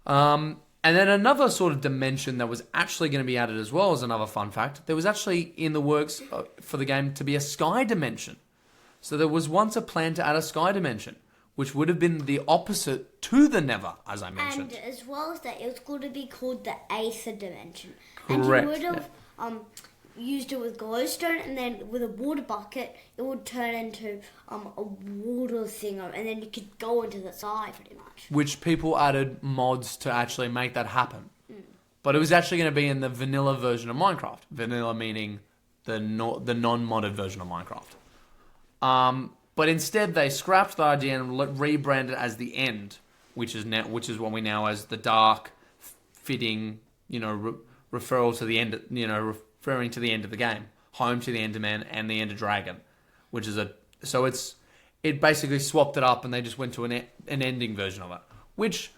And then another sort of dimension that was actually going to be added as well as another fun fact. There was actually in the works for the game to be a sky dimension. So there was once a plan to add a sky dimension, which would have been the opposite to the Nether, as I mentioned. And as well as that, it was going to be called the Aether dimension. Correct. And you would have used it with glowstone, and then with a water bucket, it would turn into a water thing, and then you could go into the sky pretty much. Which people added mods to actually make that happen. But it was actually going to be in the vanilla version of Minecraft. Vanilla meaning the non-modded version of Minecraft. But instead they scrapped the idea and rebranded it as the End, which is what we know as the dark, fitting, referral to the end, referring to the end of the game, home to the Enderman and the Ender Dragon, which is it basically swapped it up and they just went to an ending version of it. Which,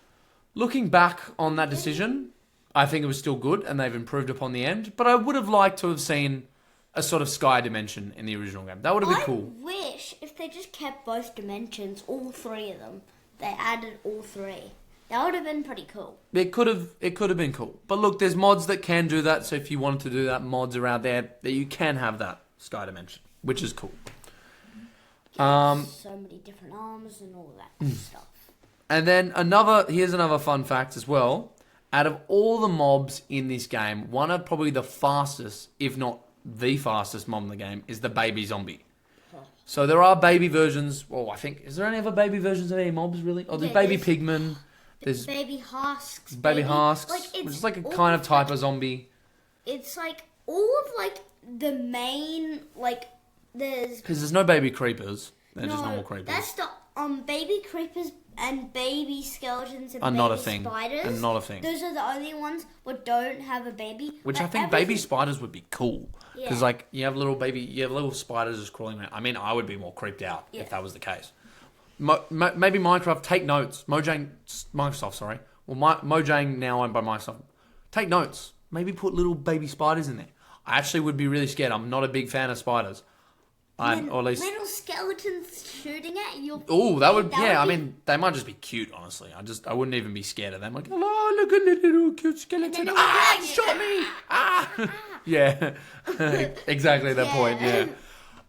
looking back on that decision, I think it was still good and they've improved upon the end. But I would have liked to have seen a sort of sky dimension in the original game. That would have been cool. I wish if they just kept both dimensions, all three of them, they added all three. That would have been pretty cool. It could have been cool. But look, there's mods that can do that. So if you wanted to do that, mods are out there that you can have that sky dimension, which is cool. So many different arms and all that stuff. And then here's another fun fact as well. Out of all the mobs in this game, one of probably the fastest, if not the fastest mob in the game, is the baby zombie. So there are baby versions. Well, I think, is there any other baby versions of any mobs really? Oh, there's baby pigmen. There's baby husks. Baby husks, which is like a kind of type of zombie. It's like all of the main because there's no baby creepers. They're just normal creepers. That's the baby creepers and baby skeletons and Are baby not a thing. spiders. And not a thing. Those are the only ones that don't have a baby. Which But I think baby spiders would be cool. Because, Yeah. like, you have little spiders just crawling around. I mean, I would be more creeped out Yeah. if that was the case. Maybe Minecraft, take notes. Microsoft, sorry. Well, Mojang, now owned by Microsoft. Take notes. Maybe put little baby spiders in there. I actually would be really scared. I'm not a big fan of spiders. Or at least... Little skeletons shooting at you. Oh, that would... I be- mean, they might just be cute, honestly. I wouldn't even be scared of them. Like, oh, look at the little cute skeleton. then Ah, you it like shot it. me. Ah. Yeah. Exactly that point, yeah.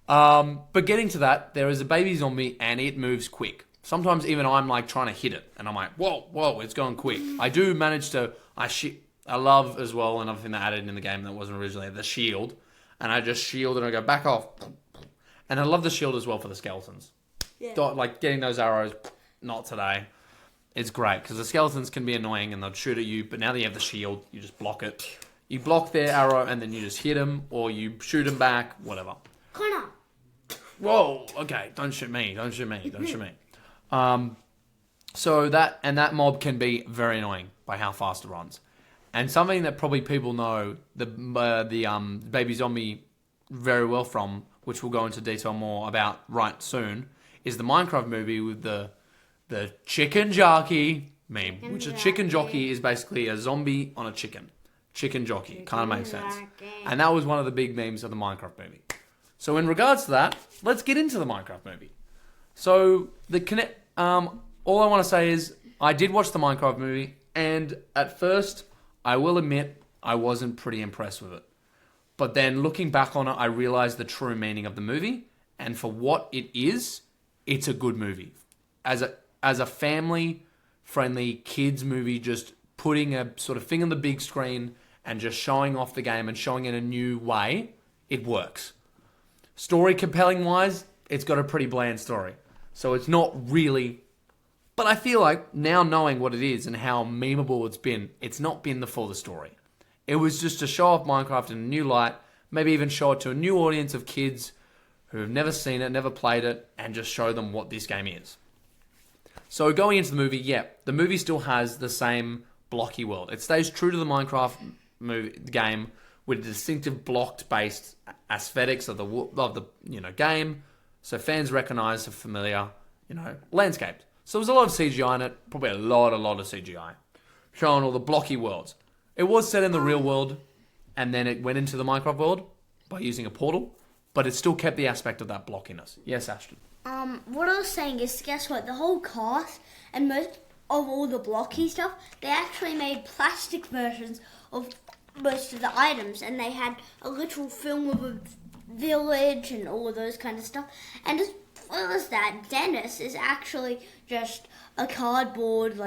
But getting to that, there is a baby zombie and it moves quick. Sometimes even I'm like trying to hit it and I'm like, whoa, it's going quick. I do manage to... I love as well another thing they added in the game that wasn't originally, the shield. And I just shield and I go back off. And I love the shield as well for the skeletons. Yeah. Like getting those arrows, not today. It's great because the skeletons can be annoying and they'll shoot at you. But now that you have the shield, you just block it. You block their arrow and then you just hit them or you shoot them back, whatever. Connor. Whoa, okay, don't shoot me. So that mob can be very annoying by how fast it runs. And something that probably people know the baby zombie very well from, which we'll go into detail more about right soon, is the Minecraft movie with the chicken jockey meme, which a chicken jockey is basically a zombie on a chicken. Chicken jockey, kind of makes sense. And that was one of the big memes of the Minecraft movie. So in regards to that, let's get into the Minecraft movie. So all I want to say is I did watch the Minecraft movie, and at first, I will admit I wasn't pretty impressed with it. But then looking back on it, I realized the true meaning of the movie, and for what it is, it's a good movie. As a family-friendly kids movie, just putting a sort of thing on the big screen and just showing off the game and showing it a new way, it works. Story compelling wise, it's got a pretty bland story. So it's not really... But I feel like now knowing what it is and how memeable it's not been for the story. It was just to show off Minecraft in a new light, maybe even show it to a new audience of kids who have never seen it, never played it, and just show them what this game is. So going into the movie, the movie still has the same blocky world. It stays true to the Minecraft game with distinctive blocked-based aesthetics of the game, so fans recognise the familiar landscape. So there was a lot of CGI in it, probably a lot of CGI, showing all the blocky worlds. It was set in the real world, and then it went into the Minecraft world by using a portal, but it still kept the aspect of that blockiness. Yes, Ashton? What I was saying is, guess what? The whole cast and most of all the blocky stuff, they actually made plastic versions of most of the items, and they had a literal film of a village and all of those kind of stuff. And as well as that, Dennis is actually just a cardboard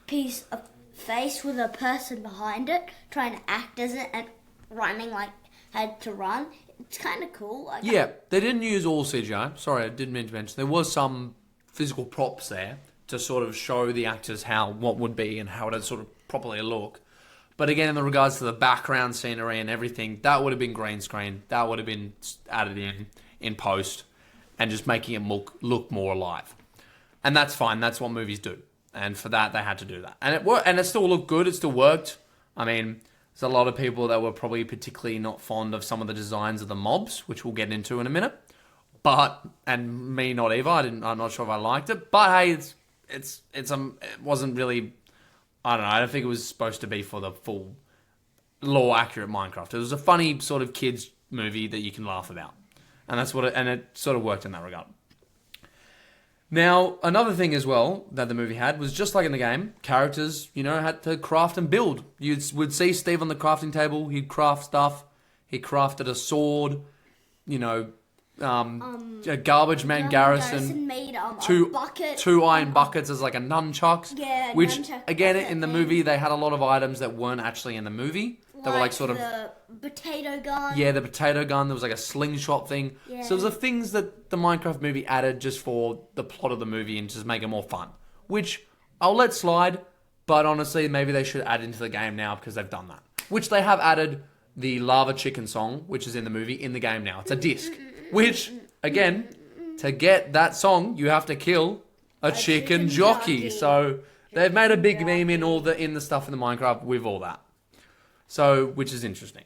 piece of face with a person behind it trying to act as it and running like had to run. It's kind of cool. Yeah, they didn't use all CGI. Sorry, I didn't mean to mention. There was some physical props there to sort of show the actors what would be and how it would sort of properly look. But again, in the regards to the background scenery and everything, that would have been green screen. That would have been added in post and just making it look more alive. And that's fine. That's what movies do. And for that, they had to do that. And it worked. And it still looked good. It still worked. I mean, there's a lot of people that were probably particularly not fond of some of the designs of the mobs, which we'll get into in a minute. And me not either. I'm not sure if I liked it. But hey, it wasn't really... I don't know. I don't think it was supposed to be for the full lore accurate Minecraft. It was a funny sort of kids movie that you can laugh about. And it sort of worked in that regard. Now, another thing as well that the movie had was just like in the game, characters, had to craft and build. You would see Steve on the crafting table. He'd craft stuff. He crafted a sword, a garbage man Garrison made a bucket. Two iron buckets as like a nunchucks. Yeah, which nunchuck again bucket in the thing. movie they had a lot of items that weren't actually in the movie. They were like sort of the potato gun. the potato gun. There was like a slingshot thing. Yeah. So there was the things that the Minecraft movie added just for the plot of the movie and just make it more fun. Which I'll let slide, but honestly maybe they should add into the game now because they've done that. Which they have added the Lava Chicken song, which is in the movie, in the game now. It's a disc. Which, again, to get that song, you have to kill a chicken jockey. So they've made a big meme in the stuff in the Minecraft with all that. So, which is interesting.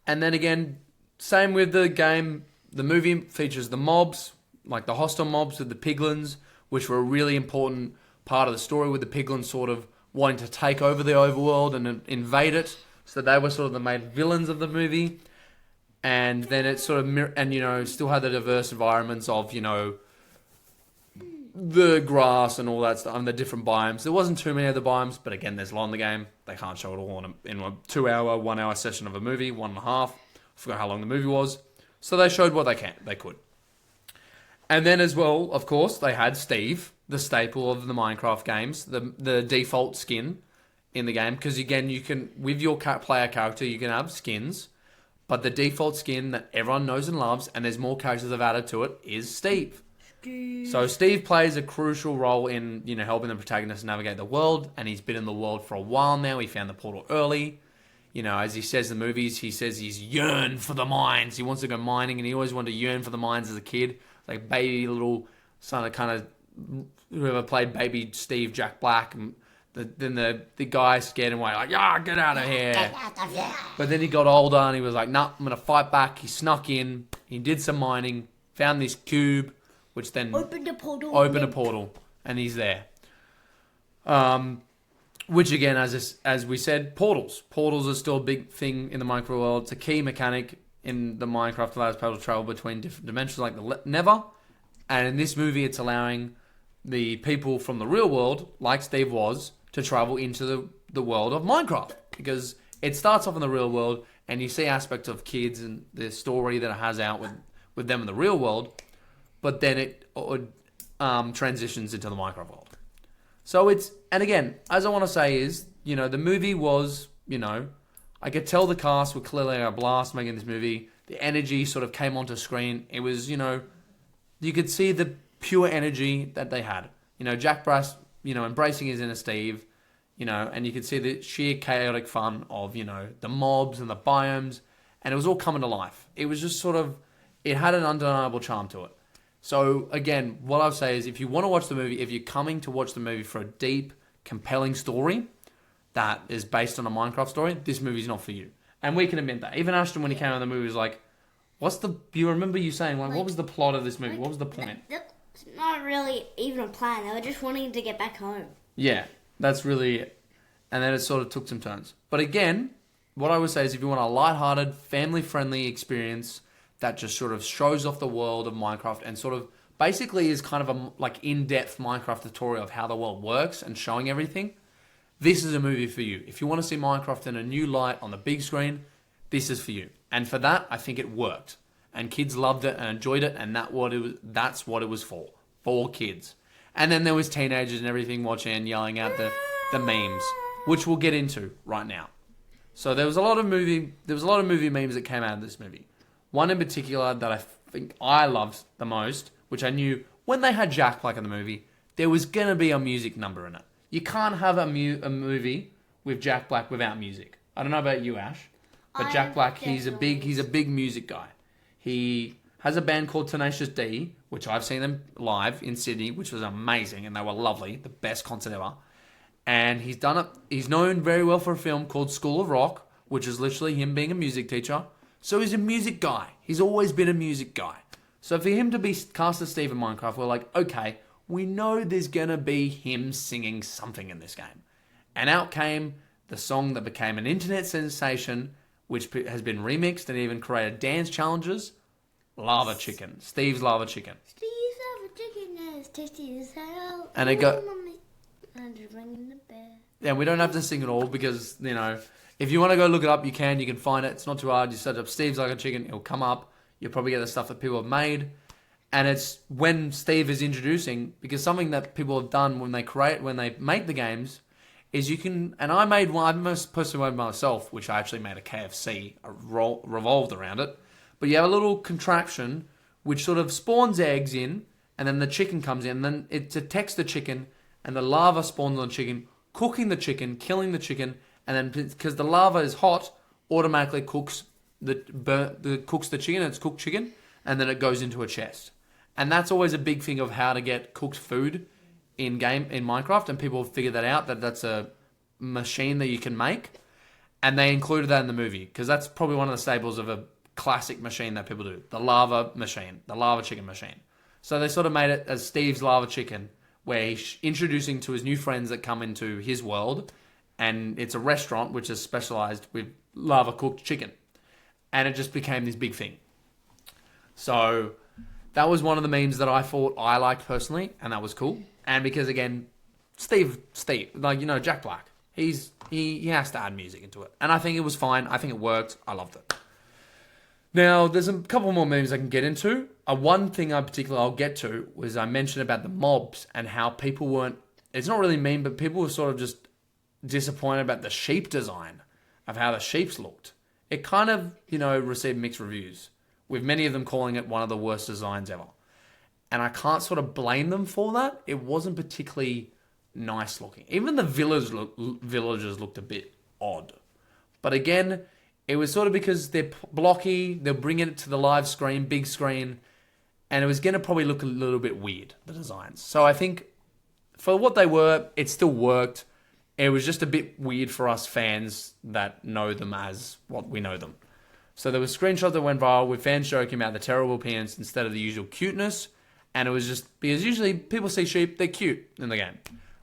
And then again, same with the game. The movie features the mobs, like the hostile mobs with the piglins, which were a really important part of the story, with the piglins sort of wanting to take over the overworld and invade it. So they were sort of the main villains of the movie. And then it sort of, still had the diverse environments of, the grass and all that stuff, and the different biomes. There wasn't too many of the biomes, but again, there's a lot in the game. They can't show it all in a 2-hour, 1 hour session of a movie, 1.5. I forgot how long the movie was. So they showed what they could. And then as well, of course, they had Steve, the staple of the Minecraft games, the default skin in the game. Because again, you can, with your player character, you can have skins. But the default skin that everyone knows and loves, and there's more characters have added to it, is Steve. So Steve plays a crucial role in, helping the protagonist navigate the world, and he's been in the world for a while now. He found the portal early. As he says in the movies, he says he's yearned for the mines. He wants to go mining, and he always wanted to yearn for the mines as a kid. Like baby little son of kind of whoever played baby Steve, Jack Black, and then the guy scared him away, like, get out of here. But then he got older, and he was like, nah, I'm going to fight back. He snuck in. He did some mining, found this cube, which then opened a portal, and he's there. Which again, as we said, portals are still a big thing in the Minecraft world. It's a key mechanic in the Minecraft allows people to travel between different dimensions, like the Nether. And in this movie, it's allowing the people from the real world, like Steve was, to travel into the world of Minecraft, because it starts off in the real world, and you see aspects of kids and the story that it has out with them in the real world. But then it transitions into the Minecraft world. So and again, as I want to say is, the movie was, I could tell the cast were clearly a blast making this movie. The energy sort of came onto screen. It was, you could see the pure energy that they had. Jack Brass, embracing his inner Steve, and you could see the sheer chaotic fun of, the mobs and the biomes, and it was all coming to life. It was just sort of, it had an undeniable charm to it. So, again, what I'll say is if you want to watch the movie, if you're coming to watch the movie for a deep, compelling story that is based on a Minecraft story, this movie's not for you. And we can admit that. Even Ashton, when he came out of the movie, was like, you remember you saying, what was the plot of this movie? What was the point? It's not really even a plan. They were just wanting to get back home. Yeah, that's really it. And then it sort of took some turns. But again, what I would say is if you want a lighthearted, family-friendly experience that just sort of shows off the world of Minecraft and sort of basically is kind of a in-depth Minecraft tutorial of how the world works and showing everything, this is a movie for you. If you want to see Minecraft in a new light on the big screen, this is for you. And for that, I think it worked. And kids loved it and enjoyed it, and that's what it was for kids. And then there was teenagers and everything watching and yelling out the memes, which we'll get into right now. So there was a lot of movie memes that came out of this movie. One in particular that I think I loved the most, which I knew when they had Jack Black in the movie, there was going to be a music number in it. You can't have a movie with Jack Black without music. I don't know about you, Ash, but Jack Black, he's a big music guy. He has a band called Tenacious D, which I've seen them live in Sydney, which was amazing, and they were lovely, the best concert ever. And he's known very well for a film called School of Rock, which is literally him being a music teacher. So he's a music guy. He's always been a music guy. So for him to be cast as Steve in Minecraft, we're like, okay, we know there's going to be him singing something in this game. And out came the song that became an internet sensation, which has been remixed and even created dance challenges. Lava Chicken. Steve's Lava Chicken. Steve's Lava Chicken is tasty as hell. And it got... I'm just ringing the bell. Yeah, we don't have to sing it all because, if you want to go look it up, you can find it. It's not too hard. You search up Steve's Lava Chicken, it'll come up. You'll probably get the stuff that people have made. And it's when Steve is introducing, because something that people have done when they make the games, is you can, and I made one, I most personally made myself, which I actually made a KFC, revolved around it. But you have a little contraption which sort of spawns eggs in, and then the chicken comes in, and then it detects the chicken, and the lava spawns on the chicken, cooking the chicken, killing the chicken, and then because the lava is hot, automatically cooks the chicken, it's cooked chicken, and then it goes into a chest. And that's always a big thing of how to get cooked food in Minecraft, and people have figured that out, that that's a machine that you can make. And they included that in the movie, because that's probably one of the staples of a classic machine that people do. The lava machine, the lava chicken machine. So they sort of made it as Steve's lava chicken, where he's introducing to his new friends that come into his world. And it's a restaurant which is specialized with lava cooked chicken. And it just became this big thing. So that was one of the memes that I thought I liked personally, and that was cool. And because, again, Steve, like, you know, Jack Black, he has to add music into it. And I think it was fine. I think it worked. I loved it. Now, there's a couple more memes I can get into. One thing I'll get to was I mentioned about the mobs and how people weren't, it's not really meme, but people were sort of just disappointed about the sheep design of how the sheeps looked. It kind of, you know, received mixed reviews, with many of them calling it one of the worst designs ever. And I can't sort of blame them for that. It wasn't particularly nice looking. Even the villagers looked a bit odd. But again, it was sort of because they're blocky, they're bringing it to the live screen, big screen, and it was going to probably look a little bit weird, the designs. So I think for what they were, it still worked. It was just a bit weird for us fans that know them as what we know them. So there were screenshots that went viral with fans joking about the terrible appearance instead of the usual cuteness. And it was just because usually people see sheep, they're cute in the game.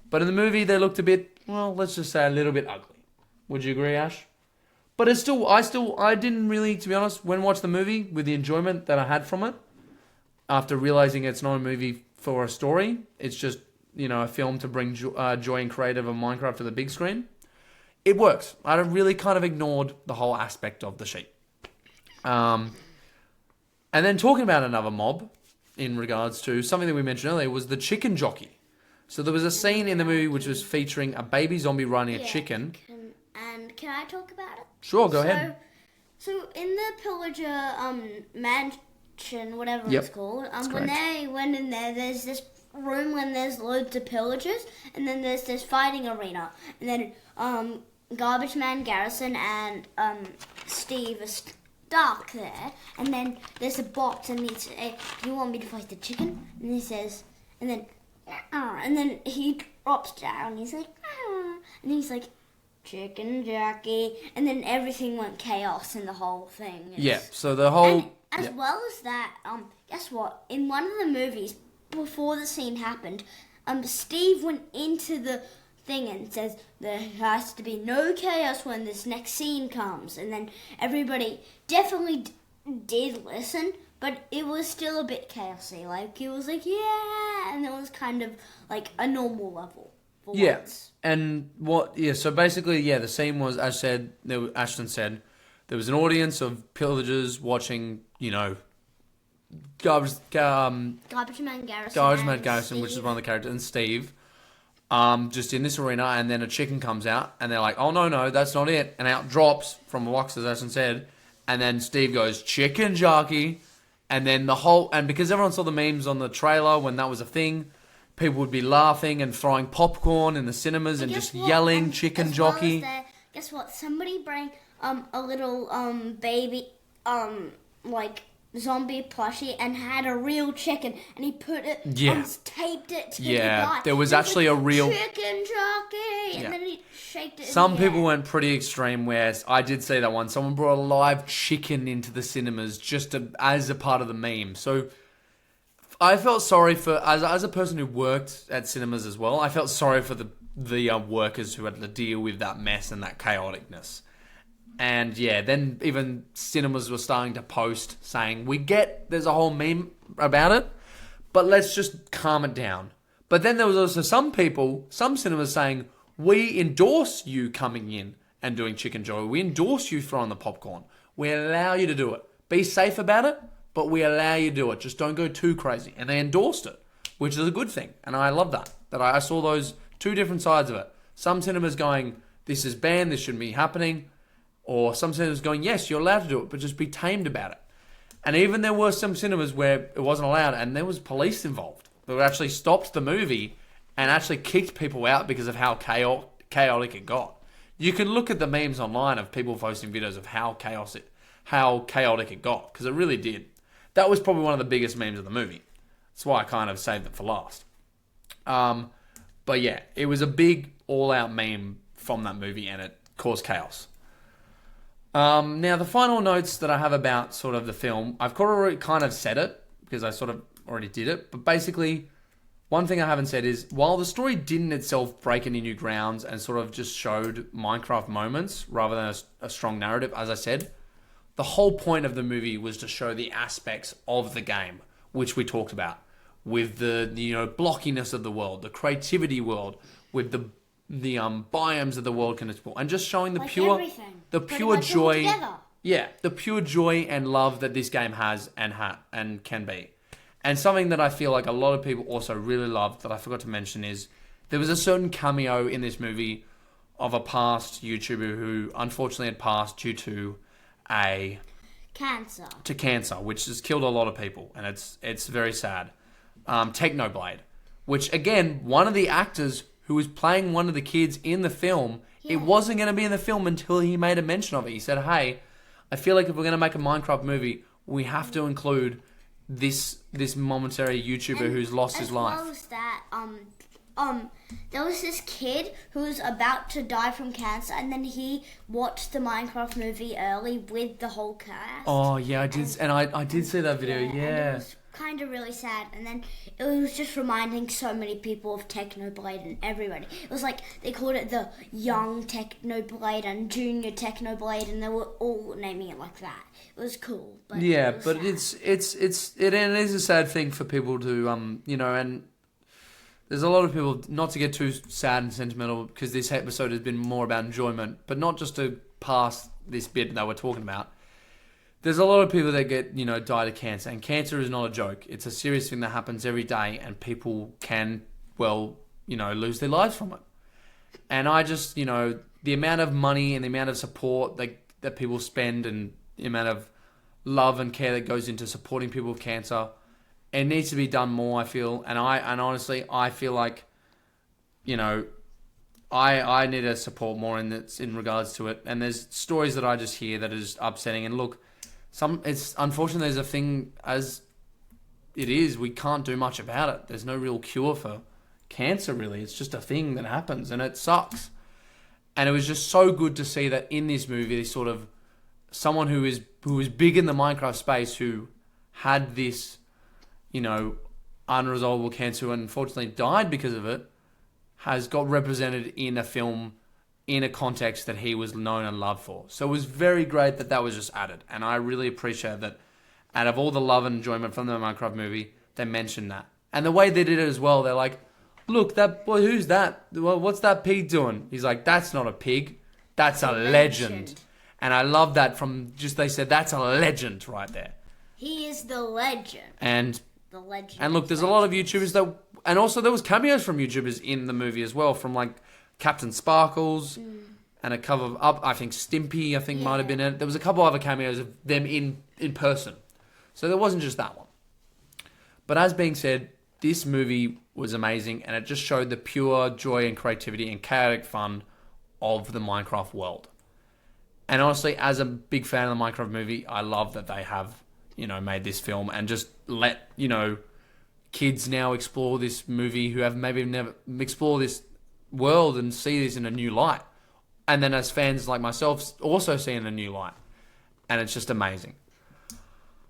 But in the movie, they looked a bit, well, let's just say a little bit ugly. Would you agree, Ash? But it's still, I didn't really, to be honest, when I watched the movie, with the enjoyment that I had from it, after realizing it's not a movie for a story, it's just, you know, a film to bring joy and creative of Minecraft to the big screen, it works. I really kind of ignored the whole aspect of the sheep. And then talking about another mob, in regards to something that we mentioned earlier, was the chicken jockey. So there was a scene in the movie which was featuring a baby zombie riding a chicken. Can I talk about it? Sure, go ahead. So in the pillager mansion, whatever it's called, when they went in there, there's this room when there's loads of pillagers, and then there's this fighting arena, and then Garbage Man Garrison and Steve are stuck there, and then there's a box, and he says, "Do you want me to fight the chicken?" And he says, and then he drops down. He's like, and he's like, "Chicken jockey," and then everything went chaos in the whole thing. So the whole... And as well as that, guess what? In one of the movies, before the scene happened, Steve went into the thing and says there has to be no chaos when this next scene comes. And then everybody definitely did listen, but it was still a bit chaosy. Like, it was like, yeah, and it was kind of like a normal level. Once. And so basically, the scene was, as Ashton said, there was an audience of pillagers watching, you know, Garbage Man Garrison, which is one of the characters, and Steve, just in this arena, and then a chicken comes out, and they're like, "Oh no, that's not it," and out drops from a box, as Ashton said, and then Steve goes, "Chicken jockey," and then and because everyone saw the memes on the trailer when that was a thing, people would be laughing and throwing popcorn in the cinemas and just yelling "chicken jockey." Guess what? Somebody bring a little baby like zombie plushie and had a real chicken, and he put it taped it to the guy. There was actually a real chicken jockey, and then he shaked it. Some people went pretty extreme, where I did see that one. Someone brought a live chicken into the cinemas just as a part of the meme. So I felt sorry for, as a person who worked at cinemas as well, I felt sorry for the workers who had to deal with that mess and that chaoticness. And then even cinemas were starting to post saying, "We get there's a whole meme about it, but let's just calm it down." But then there was also some cinemas saying, "We endorse you coming in and doing chicken joy. We endorse you throwing the popcorn. We allow you to do it. Be safe about it, but we allow you to do it. Just don't go too crazy." And they endorsed it, which is a good thing. And I love that I saw those two different sides of it. Some cinemas going, "This is banned, this shouldn't be happening." Or some cinemas going, "Yes, you're allowed to do it, but just be tamed about it." And even there were some cinemas where it wasn't allowed, and there was police involved. They actually stopped the movie and actually kicked people out because of how chaotic it got. You can look at the memes online of people posting videos of how chaotic it got, because it really did. That was probably one of the biggest memes of the movie. That's why I kind of saved it for last. But yeah, it was a big all-out meme from that movie, and it caused chaos. Now, the final notes that I have about sort of the film, I've already kind of said it, because I sort of already did it, but basically, one thing I haven't said is, while the story didn't itself break any new grounds and sort of just showed Minecraft moments rather than a strong narrative, as I said, the whole point of the movie was to show the aspects of the game, which we talked about, with the blockiness of the world, the creativity world, with the biomes of the world can explore, and just showing the pure joy, the pure joy and love that this game has and can be. And something that I feel like a lot of people also really loved that I forgot to mention is there was a certain cameo in this movie of a past YouTuber who unfortunately had passed due to cancer, which has killed a lot of people, and it's very sad. Technoblade, which again, one of the actors who was playing one of the kids in the film, it wasn't going to be in the film until he made a mention of it. He said, "Hey, I feel like if we're going to make a Minecraft movie, we have to include this momentary YouTuber who's lost his life." As well as that, there was this kid who was about to die from cancer, and then he watched the Minecraft movie early with the whole cast. Oh yeah, I did, and I did see that video. And yeah. it was kind of really sad, and then it was just reminding so many people of Technoblade and everybody. It was like they called it the young Technoblade and junior Technoblade, and they were all naming it like that. It was cool, but it is a sad thing for people to and there's a lot of people, not to get too sad and sentimental, because this episode has been more about enjoyment, but not just to pass this bit that we're talking about. There's a lot of people that get, died of cancer, and cancer is not a joke. It's a serious thing that happens every day, and people can, lose their lives from it. And I just, the amount of money and the amount of support that people spend, and the amount of love and care that goes into supporting people with cancer, it needs to be done more, I feel. And honestly, I feel like, I need to support more in regards to it. And there's stories that I just hear that is upsetting. And look, it's unfortunate there's a thing as it is. We can't do much about it. There's no real cure for cancer, really. It's just a thing that happens, and it sucks. And it was just so good to see that in this movie, this sort of someone who is big in the Minecraft space, who had this, unresolvable cancer, who unfortunately died because of it, has got represented in a film in a context that he was known and loved for. So it was very great that was just added. And I really appreciate that out of all the love and enjoyment from the Minecraft movie, they mentioned that. And the way they did it as well, they're like, "Look, that boy, who's that? Well, what's that pig doing?" He's like, "That's not a pig. That's a legend." And I love that they said, "That's a legend right there." He is the legend. And the legend. And look, there's a lot of YouTubers and also there was cameos from YouTubers in the movie as well, from like Captain Sparkles and a cover of I think Stimpy, might have been in it. There was a couple other cameos of them in person. So there wasn't just that one. But as being said, this movie was amazing, and it just showed the pure joy and creativity and chaotic fun of the Minecraft world. And honestly, as a big fan of the Minecraft movie, I love that they have, made this film and just let, kids now explore this movie who have maybe never explored this world and see this in a new light. And then as fans like myself, also see it in a new light. And it's just amazing.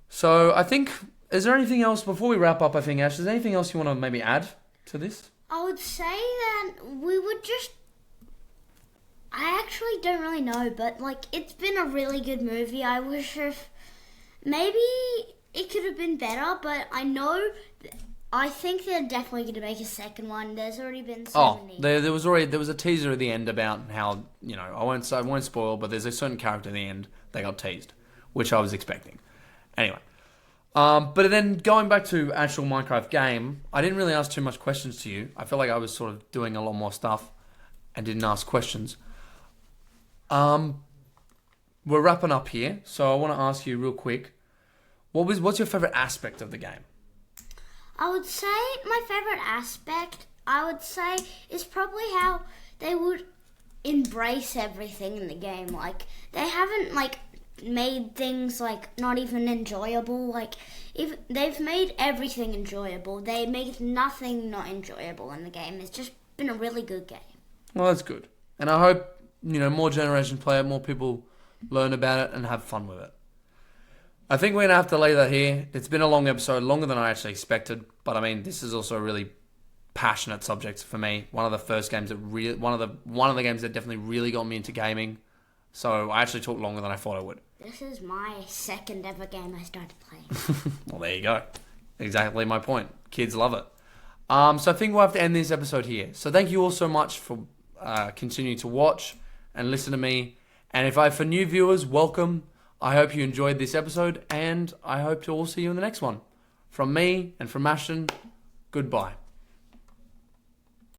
So I think, is there anything else, before we wrap up, Ash, is there anything else you want to maybe add to this? I would say that I actually don't really know, but it's been a really good movie. I wish if maybe it could have been better, but I think they're definitely going to make a second one. There's already been so many. There was a teaser at the end about how, I won't spoil, but there's a certain character at the end that got teased, which I was expecting. Anyway, but then going back to actual Minecraft game, I didn't really ask too much questions to you. I felt like I was sort of doing a lot more stuff and didn't ask questions. We're wrapping up here, so I want to ask you real quick, what's your favorite aspect of the game? I would say my favorite aspect, is probably how they would embrace everything in the game. They haven't, made things like not even enjoyable. Like, if they've made everything enjoyable, they made nothing not enjoyable in the game. It's just been a really good game. Well, that's good. And I hope, more generations play it, more people learn about it and have fun with it. I think we're going to have to leave that here. It's been a long episode, longer than I actually expected. But I mean, this is also a really passionate subject for me. One of the first games that one of the games that definitely really got me into gaming. So I actually talked longer than I thought I would. This is my second ever game I started playing. Well, there you go. Exactly my point. Kids love it. So I think we'll have to end this episode here. So thank you all so much for continuing to watch and listen to me. And for new viewers, welcome. I hope you enjoyed this episode, and I hope to all see you in the next one. From me and from Ashton, goodbye.